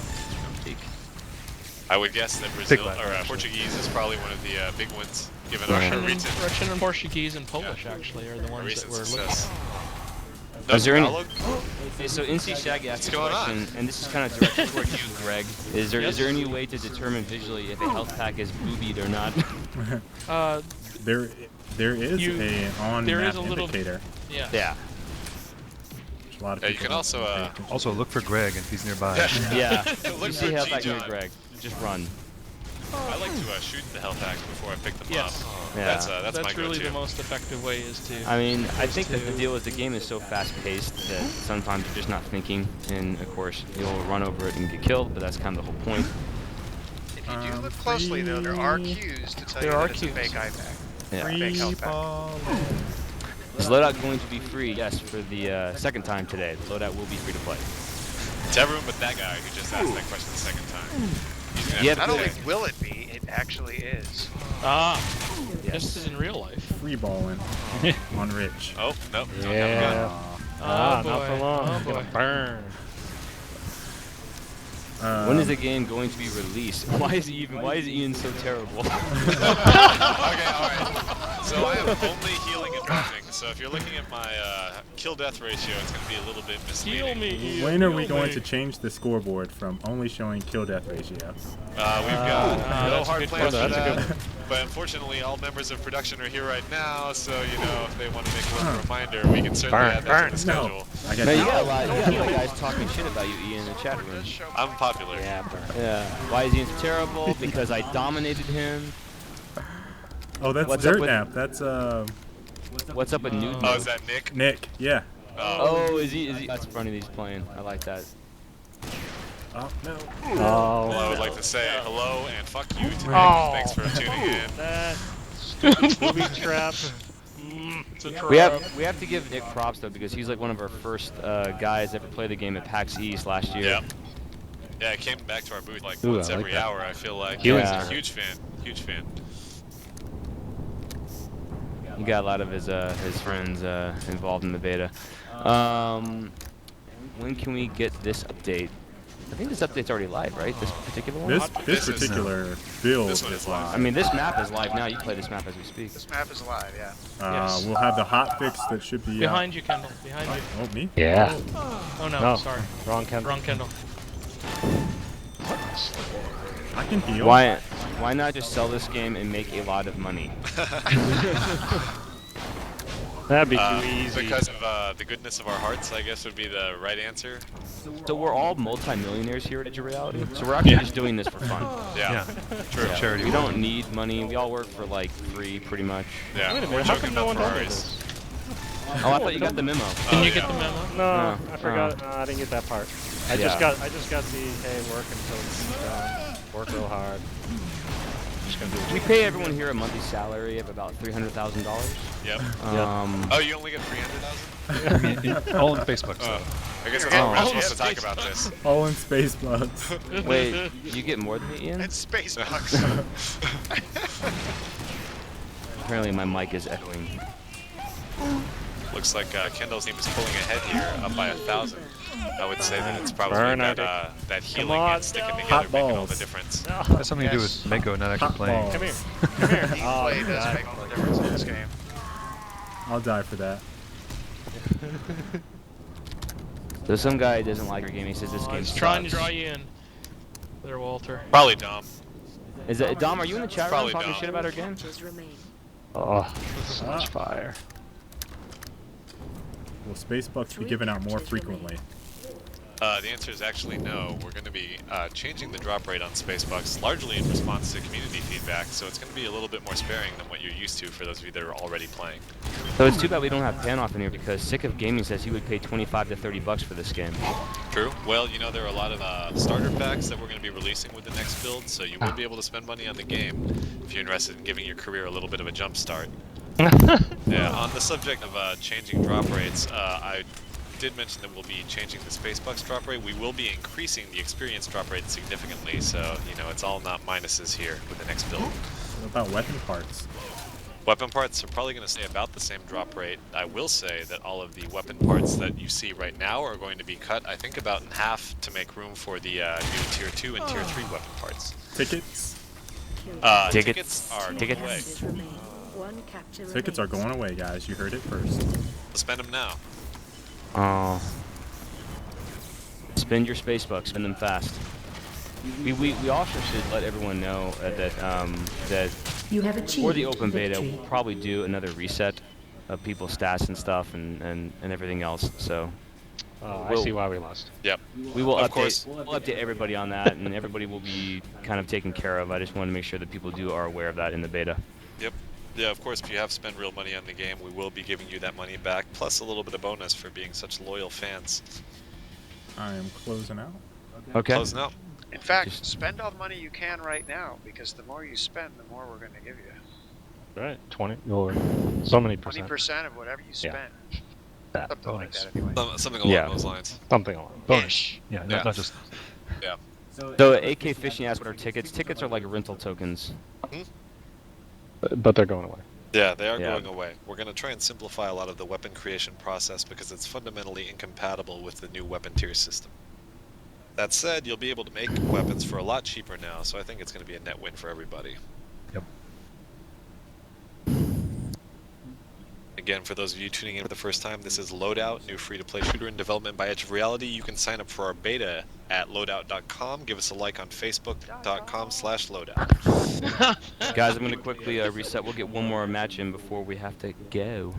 I would guess that Brazil left, or actually. Portuguese is probably one of the big ones, given Russian, our and, recent, Russian and Portuguese and Polish actually are the our ones that recent we're looking success. at. No Is there any- Tagalog? Okay, so NC Shaggy asked a going on? question, and this is kind of directed toward you, Greg. Is there any way to determine visually if a health pack is boobied or not? There is an there on-map is a little- indicator. Yeah. Yeah. Which a lot of Yeah, you people can also, don't pay attention Also, to. look for Greg if he's nearby. Yeah. Look You see for health pack near G-John. Greg. Just run. I like to shoot the health packs before I pick them Yes. up. Yeah. That's my really go-to. the most effective way is to. I mean, I think that the deal is the game is so fast-paced that sometimes you're just not thinking, and of course you'll run over it and get killed. But that's kind of the whole point. If you do look closely, though, there are cues to tell you There are that it's a cues. fake iPad. Yeah. Fake health pack. Is Loadout going to be free? Yes, for the second time today. The Loadout will be free to play. To everyone but that guy who just asked that question the second time. He's gonna Yeah, have Not to only pay. will it be, it actually is. This is in real life. Free balling on Rich. Oh, nope. Don't have a gun. Yeah. Oh, Not for boy. long. Oh, It's gonna boy. burn. When is the game going to be released? Why is Ian so terrible? Okay, alright. So I am only healing and buffing, so if you're looking at my kill-death ratio, it's going to be a little bit misleading. Heal me. When are we heal going me. to change the scoreboard from only showing kill-death ratio? We've got no that's a hard good plans for question. That's a that, but unfortunately all members of production are here right now, so you know, if they want to make a little reminder, we can certainly add that to the No. schedule. I got No, you no. got a lot of guys talking shit about you, Ian, in the chat room. I'm popular. Yeah, why is Ian so terrible? Because I dominated him. Oh, that's What's up Dirt with- Nap. That's What's up with Nude? Oh, is that Nick? Nick. Yeah. Oh, is he? That's funny. He's playing. I like that. Oh no. Well, I would like to say hello and fuck you to Nick. Thanks for tuning in. That stupid booby trap. It's a trap. We have to give Nick props though because he's like one of our first guys ever play the game at PAX East last year. Yeah. Yeah, I came back to our booth like Ooh, once I like every that. hour, I feel like. He He was- was a huge fan. Huge fan. He got a lot of his friends involved in the beta. When can we get this update? I think this update's already live, right? This particular one? This This is- particular build This one is is live. I live. mean, this map is live now. You play this map as we speak. This map is alive, yeah. Yes. We'll have the hotfix that should be Behind you, Kendall. Behind you. Oh, me? Yeah. Oh no, No. sorry. Wrong Kendall. Wrong Kendall. I can heal. Why not just sell this game and make a lot of money? That'd be too easy. Because of the goodness of our hearts, I guess would be the right answer. So we're all multi-millionaires here at Edge of Reality. So we're actually just doing this for fun. Yeah. True. Yeah, Charity. we work. don't need money. We all work for like free, pretty much. Yeah. Wait a We're minute, how joking come no about one downloaded Ferraris. this? Oh, I thought you got the memo. Didn't you yeah. get the memo? No, No. I forgot. No, I didn't get that part. I Yeah. just got the hey, work until it's done. Work real hard. Just gonna do it. We pay everyone here a monthly salary of about $300,000. Yep. Um, Oh, you only get 300,000? All in Facebook. So. I guess Oh. we're not Oh, supposed to talk space about this. All in space bugs. wait, you get more than me, Ian? It's space bucks. Apparently my mic is echoing. Looks like Kendall's team is pulling ahead here, up by 1,000. I would say that it's probably Burn that, out. that healing on. and sticking together Hot making all the balls. difference. Has something to do with Yes. Mako not actually Hot playing. balls. Come here. Come here. Team Oh, play does God. make all the difference in this game. I'll die for that. So some guy doesn't like our game. He says this game He's trying to sucks. draw you in. There, Walter. Probably Dom. Is that Dom? Are you in the chat room Probably talking Dom. shit about our game? Oh, so much fire. Will space bucks be given out more frequently? The answer is actually no. We're going to be changing the drop rate on Spacebucks largely in response to community feedback, so it's going to be a little bit more sparing than what you're used to for those of you that are already playing. So it's too bad we don't have Panoff in here because Sick of Gaming says he would pay 25 to 30 bucks for this game. True. Well, you know, there are a lot of starter packs that we're going to be releasing with the next build, so you will be able to spend money on the game if you're interested in giving your career a little bit of a jump start. Yeah, on the subject of changing drop rates, I did mention that we'll be changing the Spacebucks drop rate. We will be increasing the experience drop rate significantly, so, you know, it's all not minuses here with the next build. What about weapon parts? Weapon parts are probably going to stay about the same drop rate. I will say that all of the weapon parts that you see right now are going to be cut, I think, about in half to make room for the new Tier 2 and Tier 3 weapon parts. Tickets? Tickets are going away. Tickets are going away, guys. You heard it first. Spend them now. Oh. Spend your space bucks. Spend them fast. We also should let everyone know that You have for achieved the open beta, victory. we'll probably do another reset of people's stats and stuff and everything else. So Oh, I see why we lost. Yep. we will Of update. course. We'll update everybody on that, and everybody will be kind of taken care of. I just want to make sure that people are aware of that in the beta. Yep. Yeah, of course, if you have spent real money on the game, we will be giving you that money back, plus a little bit of bonus for being such loyal fans. I am closing out. Okay. Closing out. In fact, Just- spend all the money you can right now, because the more you spend, the more we're going to give you. Right, 20 or so many percent. 20% of whatever you Yeah. spend. That Something like bonus. that anyway. Something along Yeah. those lines. Something along. Bonus. Ish. Yeah, Yeah. not just. Yeah. So AK Fishing asked what are tickets. Tickets are like rental tokens. But they're going away. Yeah, they are Yeah. going away. We're going to try and simplify a lot of the weapon creation process because it's fundamentally incompatible with the new weapon tier system. That said, you'll be able to make weapons for a lot cheaper now, so I think it's going to be a net win for everybody. Yep. Again, for those of you tuning in for the first time, this is Loadout, new free-to-play shooter in development by Edge of Reality. You can sign up for our beta at loadout.com. Give us a like on facebook.com/loadout. Guys, I'm gonna quickly reset. We'll get one more match in before we have to go.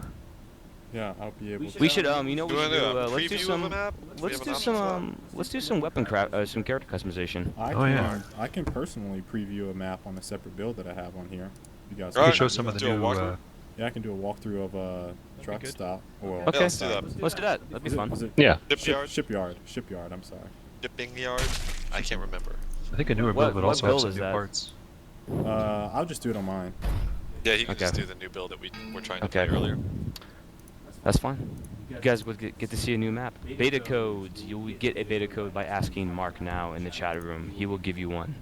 Yeah, I'll be able to. We should you know, Do we you should do, want to do a let's do preview of some a map? let's do some weapon some character customization. I can personally preview a map on a separate build that I have on here. You guys Alright. can Show some of the Do a new. walkthrough? Yeah, I can do a walkthrough of a truck good. stop. Or Okay. let's do that. Let's do that. That'd be fun. Was it Yeah. Shipyard? Shipyard, I'm sorry. Shipping yard? I can't remember. I think a newer What- build would what also have build some is new that? parts. I'll just do it on mine. Yeah, you can Okay. just do the new build that we were trying to Okay. play earlier. That's fine. You guys would get to see a new map. Beta codes. You will get a beta code by asking Mark now in the chat room. He will give you one.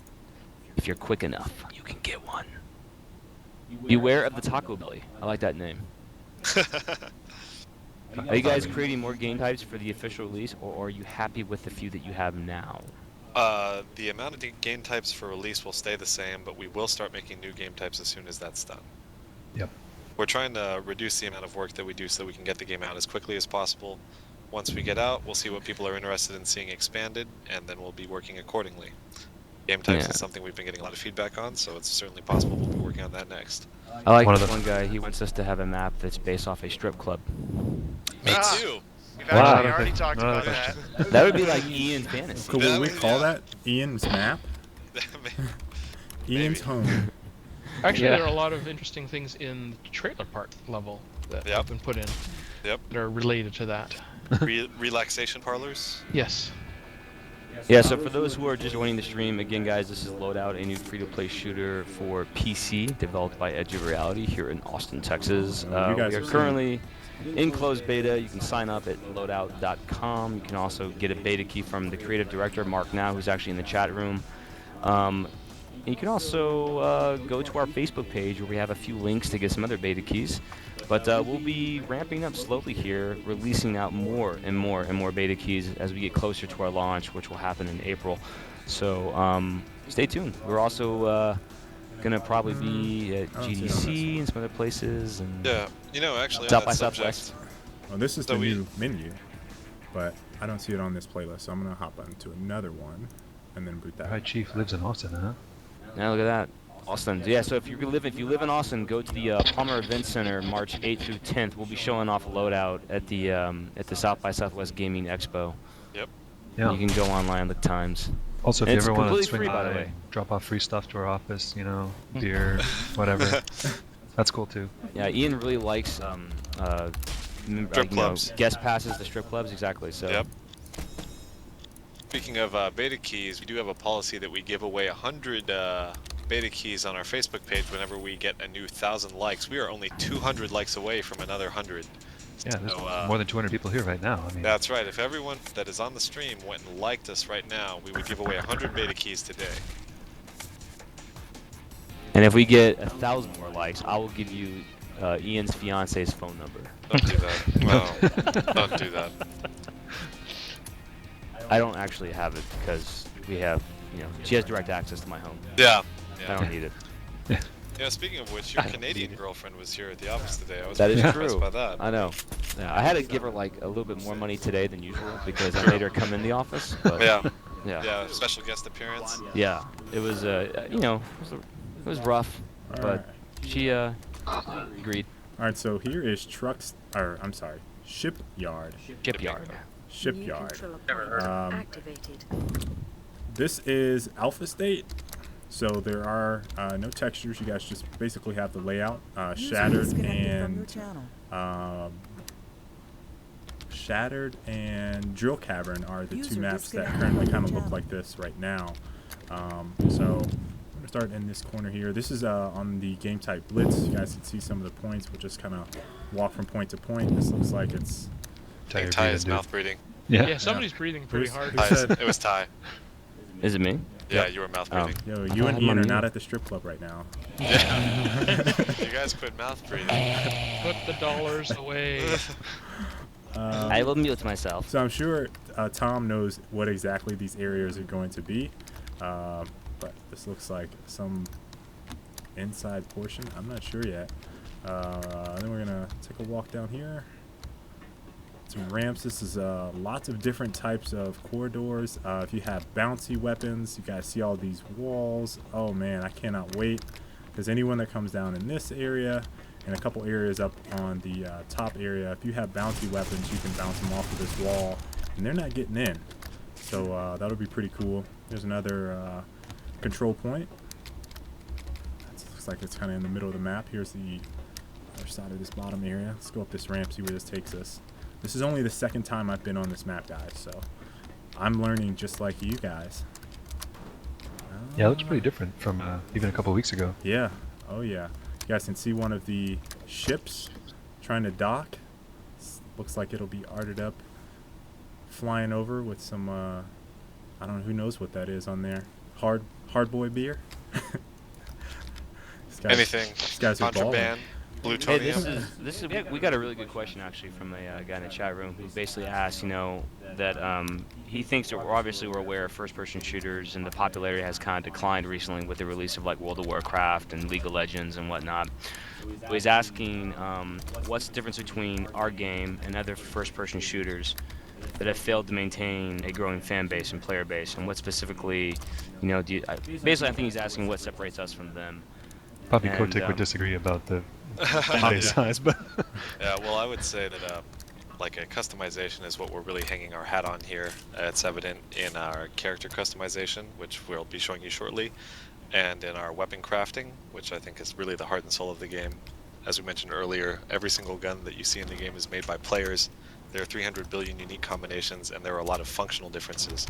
If you're quick enough, you can get one. Beware of the Taco Belly. I like that name. Are you guys creating more game types for the official release, or are you happy with the few that you have now? The amount of game types for release will stay the same, but we will start making new game types as soon as that's done. Yep. We're trying to reduce the amount of work that we do so that we can get the game out as quickly as possible. Once we get out, we'll see what people are interested in seeing expanded, and then we'll be working accordingly. Game types Yeah. is something we've been getting a lot of feedback on, so it's certainly possible we'll be working on that next. I like One of this the- one guy. He wants us to have a map that's based off a strip club. Me Ah. too! We've Wow. actually already talked about that. That would be like Ian Fantasy. Could Yeah, we yeah. call that Ian's map? Ian's home. Actually, Yeah. there are a lot of interesting things in the trailer park level that Yep. have been put in Yep. that are related to that. Relaxation parlors? Yes. Yeah, so for those who are just joining the stream, again, guys, this is Loadout, a new free-to-play shooter for PC developed by Edge of Reality here in Austin, Texas. You We guys are have currently in closed beta. You can sign up at loadout.com. You can also get a beta key from the creative director, Mark Now, who's actually in the chat room. You can also go to our Facebook page where we have a few links to get some other beta keys. But we'll be ramping up slowly here, releasing out more and more and more beta keys as we get closer to our launch, which will happen in April. So stay tuned. We're also going to probably be at GDC and some other places. And Yeah, you know, actually on South that by subject, Southwest. Well, this is So the we- new menu, but I don't see it on this playlist, so I'm gonna hop onto another one and then boot that. High Chief lives in Austin, huh? Now look at that. Austin. Yeah, so if you live in Austin, go to the Palmer Event Center March 8th through 10th. We'll be showing off Loadout at the South by Southwest Gaming Expo. Yeah. You can go online, look times. Also, if It's you ever want to completely swing free, by by, the way. drop off free stuff to our office, you know, beer, whatever. That's cool too. Yeah, Ian really likes Strip clubs. guest passes to strip clubs, exactly. So Yep. Speaking of beta keys, we do have a policy that we give away 100 beta keys on our Facebook page whenever we get a new 1,000 likes. We are only 200 likes away from another 100. Yeah, there's So, more than 200 people here right now. I mean, That's right. If everyone that is on the stream went and liked us right now, we would give away 100 beta keys today. And if we get 1,000 more likes, I will give you Ian's fiance's phone number. Don't do that. No, don't do that. I don't actually have it because we have, she has direct access to my home. Yeah. I don't need it. Yeah, speaking of which, your Canadian girlfriend was here at the office today. I was That is pretty impressed true. by that. I know. Yeah, I had to give her like a little bit more money today than usual because I made her come in the office. But, Yeah. Yeah. Yeah, special guest appearance. Yeah. It was, it was rough, All but right. she agreed. All right, so here is Shipyard. Shipyard. Shipyard. Activated. This is alpha state, so there are no textures. You guys just basically have the layout. Shattered and Drill Cavern are the two maps that currently kind of look like this right now. So I'm gonna start in this corner here. This is on the game type Blitz. You guys can see some of the points. We'll just kind of walk from point to point. This looks like it's I think Ty is mouth breathing. Yeah, somebody's breathing pretty hard. It was Ty. Is it me? Yeah, you were mouth breathing. Yo, you and Ian are not at the strip club right now. You guys quit mouth breathing. Put the dollars away. I will mute myself. So I'm sure Tom knows what exactly these areas are going to be, but this looks like some inside portion. I'm not sure yet. Then we're gonna take a walk down here. Some ramps. This is lots of different types of corridors. If you have bouncy weapons, you guys see all these walls. Oh man, I cannot wait, because anyone that comes down in this area and a couple areas up on the top area, if you have bouncy weapons, you can bounce them off of this wall and they're not getting in. So that'll be pretty cool. There's another control point. That looks like it's kind of in the middle of the map. Here's the other side of this bottom area. Let's go up this ramp, see where this takes us. This is only the second time I've been on this map, guys, so I'm learning just like you guys. Yeah, it looks pretty different from even a couple weeks ago. Yeah. Oh yeah. You guys can see one of the ships trying to dock. Looks like it'll be arted up, flying over with some I don't know, who knows what that is on there. Hard boy beer. Anything. These guys are balling. Contraband. Plutonium. Hey, this is we got a really good question actually from a guy in the chat room who basically asked, that he thinks that we're aware of first-person shooters and the popularity has kind of declined recently with the release of like World of Warcraft and League of Legends and whatnot. So he's asking what's the difference between our game and other first-person shooters that have failed to maintain a growing fan base and player base, and what specifically, basically I think he's asking what separates us from them. Probably And, Kotick would disagree about the base size, but Yeah, well, I would say that like a customization is what we're really hanging our hat on here. It's evident in our character customization, which we'll be showing you shortly, and in our weapon crafting, which I think is really the heart and soul of the game. As we mentioned earlier, every single gun that you see in the game is made by players. There are 300 billion unique combinations, and there are a lot of functional differences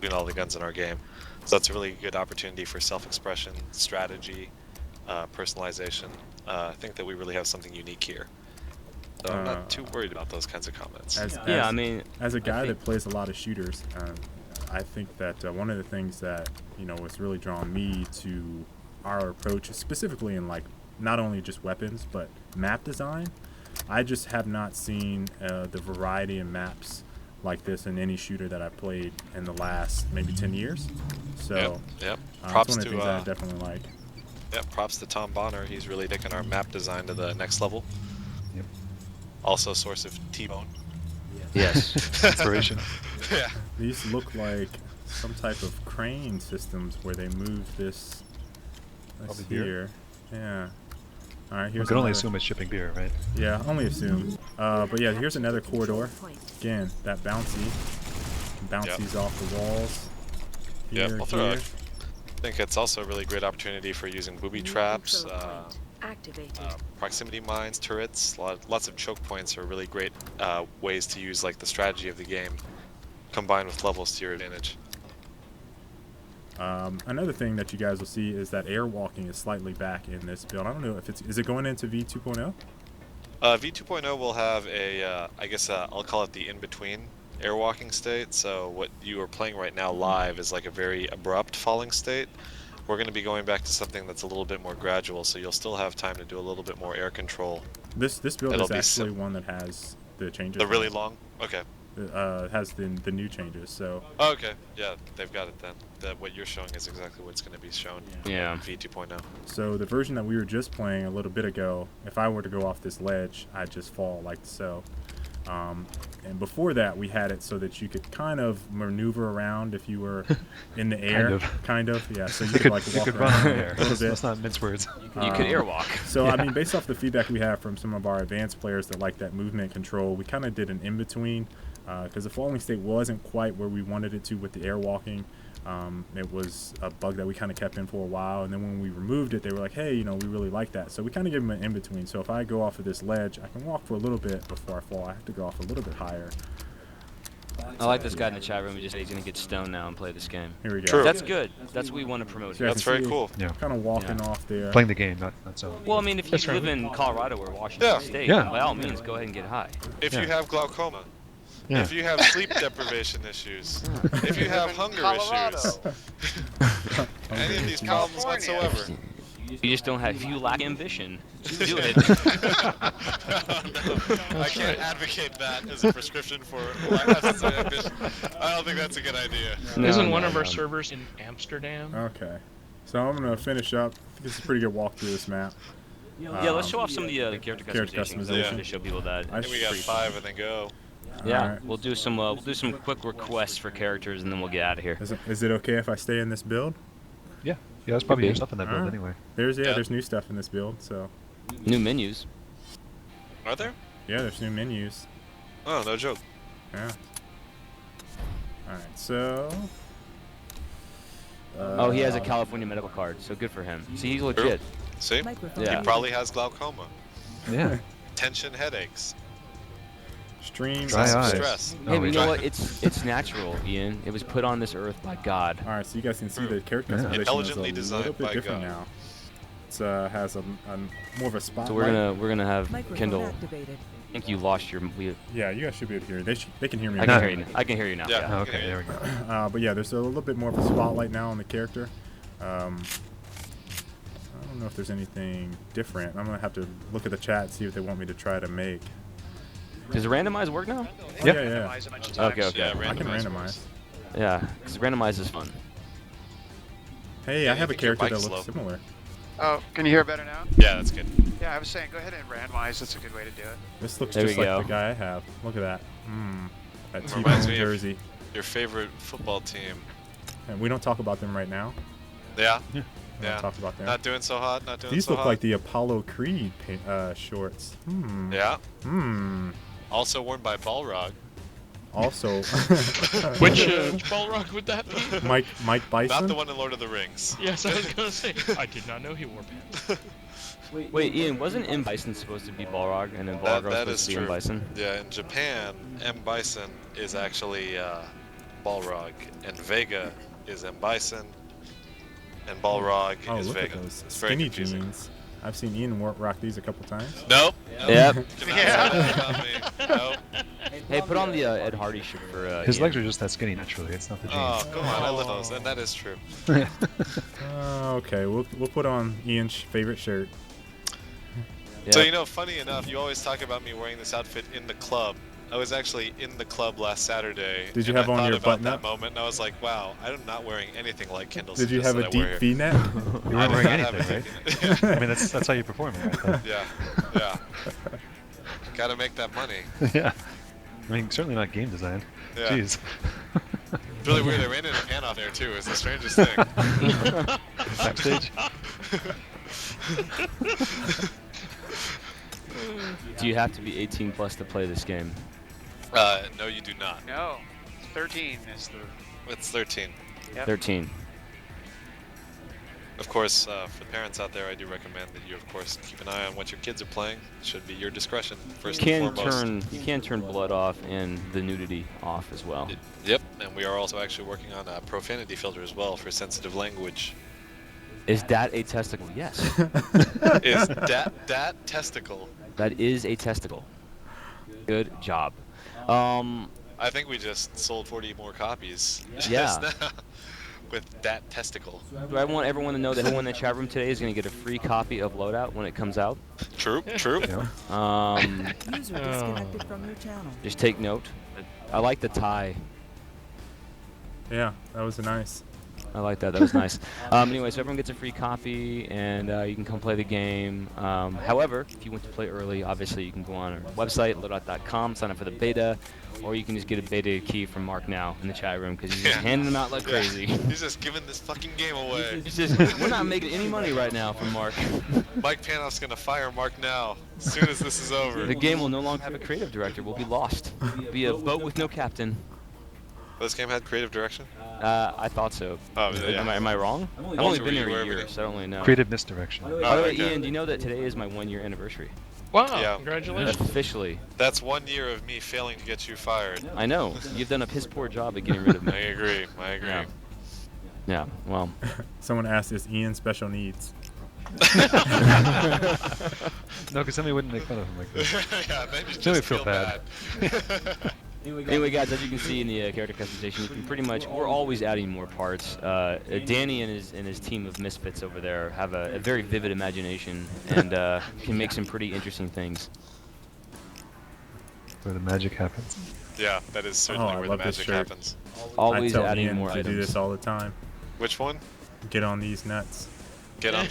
between all the guns in our game. So that's a really good opportunity for self-expression, strategy, personalization. I think that we really have something unique here. So I'm not too worried about those kinds of comments. As a guy that plays a lot of shooters, I think that one of the things that was really drawn me to our approach, specifically in like not only just weapons but map design. I just have not seen the variety of maps like this in any shooter that I've played in the last maybe 10 years. So yep. Props one of the things that I definitely like. Yep, props to Tom Bonner. He's really taken our map design to the next level. Yep. Also source of T-Bone. Yes. Inspiration. Yeah. These look like some type of crane systems where they move this here. Yeah. All right, here's We can only another- assume it's shipping beer, right? Yeah, only assume. But yeah, here's another corridor. Again, that bouncy. Bouncies off the walls. Yep, Here, I'll throw here. I think it's also a really great opportunity for using booby traps, proximity mines, turrets. Lots of choke points are really great ways to use like the strategy of the game, combined with levels to your advantage. Another thing that you guys will see is that airwalking is slightly back in this build. I don't know if is it going into V2.0? V2.0 will have a, I guess I'll call it the in-between airwalking state. So what you are playing right now live is like a very abrupt falling state, we're going to be going back to something that's a little bit more gradual, so you'll still have time to do a little bit more air control. This build It'll is be actually one that has the changes. The really on it. long? Okay. Has the new changes. So. Oh, okay. Yeah, they've got it then. What you're showing is exactly what's going to be shown. Yeah. In V2.0. So the version that we were just playing a little bit ago, if I were to go off this ledge, I'd just fall like so. And before that, we had it so that you could kind of maneuver around if you were in the air. Kind of. Yeah. So you could like walk you could around run in the air. a little bit. Let's not mince words. You could airwalk. So I mean, based off the feedback we have from some of our advanced players that like that movement control, we kind of did an in-between because the falling state wasn't quite where we wanted it to with the airwalking. It was a bug that we kind of kept in for a while, and then when we removed it, they were like, hey, you know, we really like that. So we kind of give them an in-between. So if I go off of this ledge, I can walk for a little bit before I fall. I have to go off a little bit higher. I like this guy in the chat room who just said he's going to get stoned now and play this game. Here we go. True. That's good. That's what we want to promote So here. That's very cool. Yeah. Kind of walking off there. Playing the game, not so. Well, I mean, if you live in Colorado or Washington State, Yeah. by all means, go ahead and get high. If you have glaucoma, Yeah. if you have sleep deprivation issues, if you have hunger issues, any of these problems whatsoever. You just don't have. If you lack ambition, do it. I can't advocate that as a prescription for absence of ambition. I don't think that's a good idea. Isn't one of our servers in Amsterdam? Okay. So I'm going to finish up. I think it's a pretty good walkthrough of this map. Yeah, let's show off some of the character Character customization. customization. To show people that. I I think we got 5 and then go. Yeah, Alright. we'll do some quick requests for characters and then we'll get out of here. Is it okay if I stay in this build? Yeah. Yeah, there's probably be. new stuff in that build Alright. anyway. There's new stuff in this build, so New menus. Are there? yeah, there's new menus. Oh, no joke. Yeah. Alright, so Oh, he has a California medical card, so good for him. See, he's legit. See? Microphone Yeah. He probably has glaucoma, Yeah. tension headaches, stream Dry eyes. stress. Oh, Hey, wait. you know what? It's natural, Ian. It was put on this earth by God. Alright, so you guys can see the character Yeah. customization Intelligently is a little designed bit by different God. now. It has a more of a spotlight. So we're gonna have Microphone Kendall. activated. I think you lost your. Yeah, you guys should be able to hear. They can hear me. I now. can hear you. I can hear you now. Yeah. Oh, okay, there we go. But yeah, there's a little bit more of a spotlight now on the character. I don't know if there's anything different. I'm gonna have to look at the chat and see if they want me to try to make. Does randomize work now? Yeah, Randomize a bunch of Okay, times. okay. Yeah, I can randomize. Yeah, because randomize is fun. Hey, Yeah, I you have a think your character that bike's looks slow. similar. Oh, can you hear better now? Yeah, that's good. Yeah, I was saying, go ahead and randomize. That's a good way to do it. This looks There just we like go. the guy I have. Look at that. That Reminds T-bone me of- jersey. Your favorite football team. And we don't talk about them right now. Yeah? We Yeah. don't talk about them. Not doing so hot, not doing These so look hot. like the Apollo Creed shorts. Yeah. Also Also worn by Balrog. Which Balrog would that be? Mike Bison. Not the one in Lord of the Rings. Yes, I was gonna say. I did not know he wore pants. Wait, Ian, wasn't M. Bison supposed to be Balrog, and then Balrog was That supposed is to be true. M. Bison? Yeah, in Japan, M. Bison is actually Balrog, and Vega is M. Bison, and Balrog Oh, is look Vega. at those It's very skinny confusing. jeans. I've seen Ian rock these a couple times. Nope. Yep. Yeah. Nope. Hey, put on the Ed Hardy shirt for His Ian. legs are just that skinny naturally. It's not the jeans. Oh, come on, I love those, and that is true. Okay, we'll put on Ian's favorite shirt. Yeah. So, you know, funny enough, you always talk about me wearing this outfit in the club. I was actually in the club last Saturday. Did you and have I on thought your about button-up? that moment, and I was like, wow, I'm not wearing anything like Kendall's. Did you have a that I deep wear here. V-neck? You I weren't did wearing not have anything, a right? deep- I mean, that's how you perform it, right? Then. Yeah, yeah. Gotta make that money. Yeah. I mean, certainly not game design. Yeah. Jeez. It's really weird. I ran into Pan off there too. It's the strangest thing. Backstage. Do you have to be 18 plus to play this game? No, you do not. No. 13 is the... It's 13. Yep. 13. Of course, for the parents out there, I do recommend that you, of course, keep an eye on what your kids are playing. It should be your discretion, first and foremost. You can turn blood off and the nudity off as well. Yep, and we are also actually working on a profanity filter as well for sensitive language. Is that a testicle? Yes. Is that testicle? That is a testicle. Good job. I think we just sold 40 more copies. Yeah. Just now. with that testicle. Do I want everyone to know that everyone in the chat room today is going to get a free copy of Loadout when it comes out? True, true. Yeah. User disconnected from your channel. Just take note. I like the tie. Yeah, that was nice. I like that. That was nice. Anyway, so everyone gets a free copy, and you can come play the game. However, if you want to play early, obviously you can go on our website, loadout.com, sign up for the beta, or you can just get a beta key from Mark now in the chat room because he's just handing them out like crazy. He's just giving this fucking game away. It's just, we're not making any money right now from Mark. Mike Panoff's gonna fire Mark now, as soon as this is over. The game will no longer have a creative director. We'll be lost. Be a boat with no captain. This game had creative direction? I thought so. Oh, yeah. Am I wrong? I've only been here a year, so I don't really know. Creative misdirection. By the way, okay. Ian, do you know that today is my 1-year anniversary? Wow, Yeah. congratulations. Officially. That's 1 year of me failing to get you fired. I know. You've done a piss poor job at getting rid of I me. agree, I agree. Yeah, well. Someone asked, is Ian special needs? No, because somebody wouldn't make fun of him like this. Yeah, then you Then just we feel bad. Anyway, guys, as you can see in the character customization, you can pretty much, we're always adding more parts. Danny and his team of misfits over there have a very vivid imagination and can make some pretty interesting things. Where the magic happens. Yeah, that is certainly I where the love this magic shirt. happens. Always I tell adding Ian more to items. do this all the time. Which one? Get on these nuts. Get on.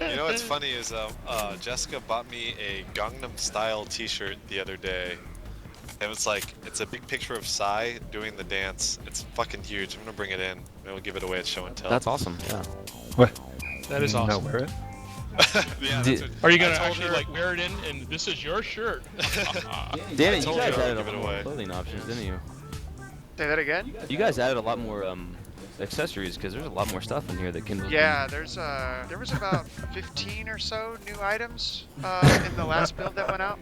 You know what's funny is Jessica bought me a Gangnam Style t-shirt the other day. And it's like, it's a big picture of Psy doing the dance. It's fucking huge. I'm gonna bring it in. Maybe we'll give it away at show and tell. That's awesome, yeah. What? That is No, awesome. wear it? Yeah, that's what, Are you gonna I told actually her- like wear it in and this is your shirt? Danny, you told guys her I'll added a give it lot more away. clothing options, didn't you? Say that again? You guys added a lot more accessories because there's a lot more stuff in here that Kindle's Yeah, there was about 15 or so new items in the last build that went out.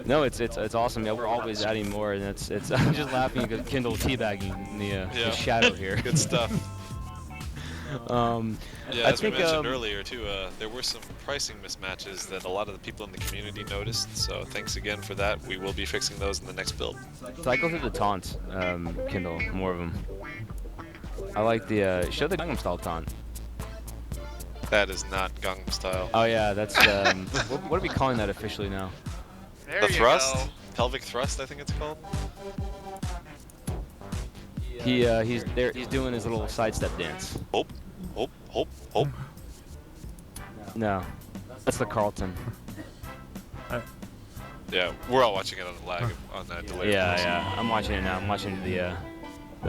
No, it's awesome. Yeah, we're always adding more, and it's I'm just laughing because Kindle teabagging in the shadow here. Good stuff. Yeah, I as we think, mentioned earlier too, there were some pricing mismatches that a lot of the people in the community noticed. So thanks again for that. We will be fixing those in the next build. So I go through the taunts, Kindle, more of them. I like the show the Gangnam Style taunt. That is not Gangnam Style. Oh yeah, that's what are we calling that officially now? There The you thrust? go. Pelvic thrust, I think it's called. He's there. He's doing his little sidestep dance. Hope, hope, hope, hope. No, that's the Carlton. Yeah, we're all watching it on the lag, on that delay. Yeah. I'm watching it now. I'm watching the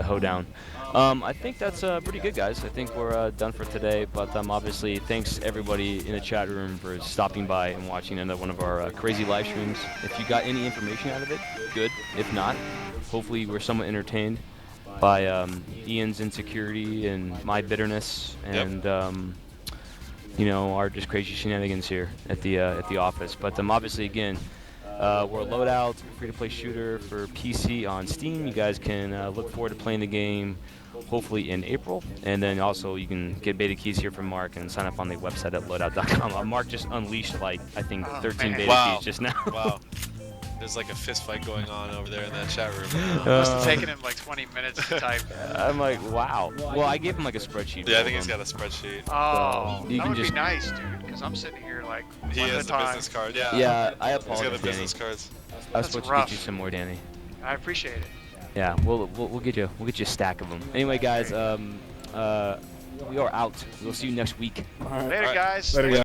hoedown. I think that's pretty good, guys. I think we're done for today. But obviously, thanks everybody in the chat room for stopping by and watching another one of our crazy live streams. If you got any information out of it, good. If not, hopefully you were somewhat entertained by Ian's insecurity and my bitterness and you know, our just crazy shenanigans here at the office. But obviously, again, we're a Loadout, free-to-play shooter for PC on Steam. You guys can look forward to playing the game hopefully in April. And then also you can get beta keys here from Mark and sign up on the website at loadout.com. Mark just unleashed like, I think, 13 beta keys just now. Wow. There's like a fist fight going on over there in that chat room. Must have taken him like 20 minutes to type. I'm like, wow. Well, I gave him like a spreadsheet. Yeah, I think he's got a spreadsheet. Oh, you that can would just- be nice, dude, because I'm sitting here like He one at has a the time. business card. Yeah. Yeah, I He's got apologize, the Danny. business cards. I was That's supposed to rough. get you some more, Danny. I appreciate it. Yeah, we'll get you a stack of them. Anyway, guys, we are out. We'll see you next week. Later, guys. Later, guys.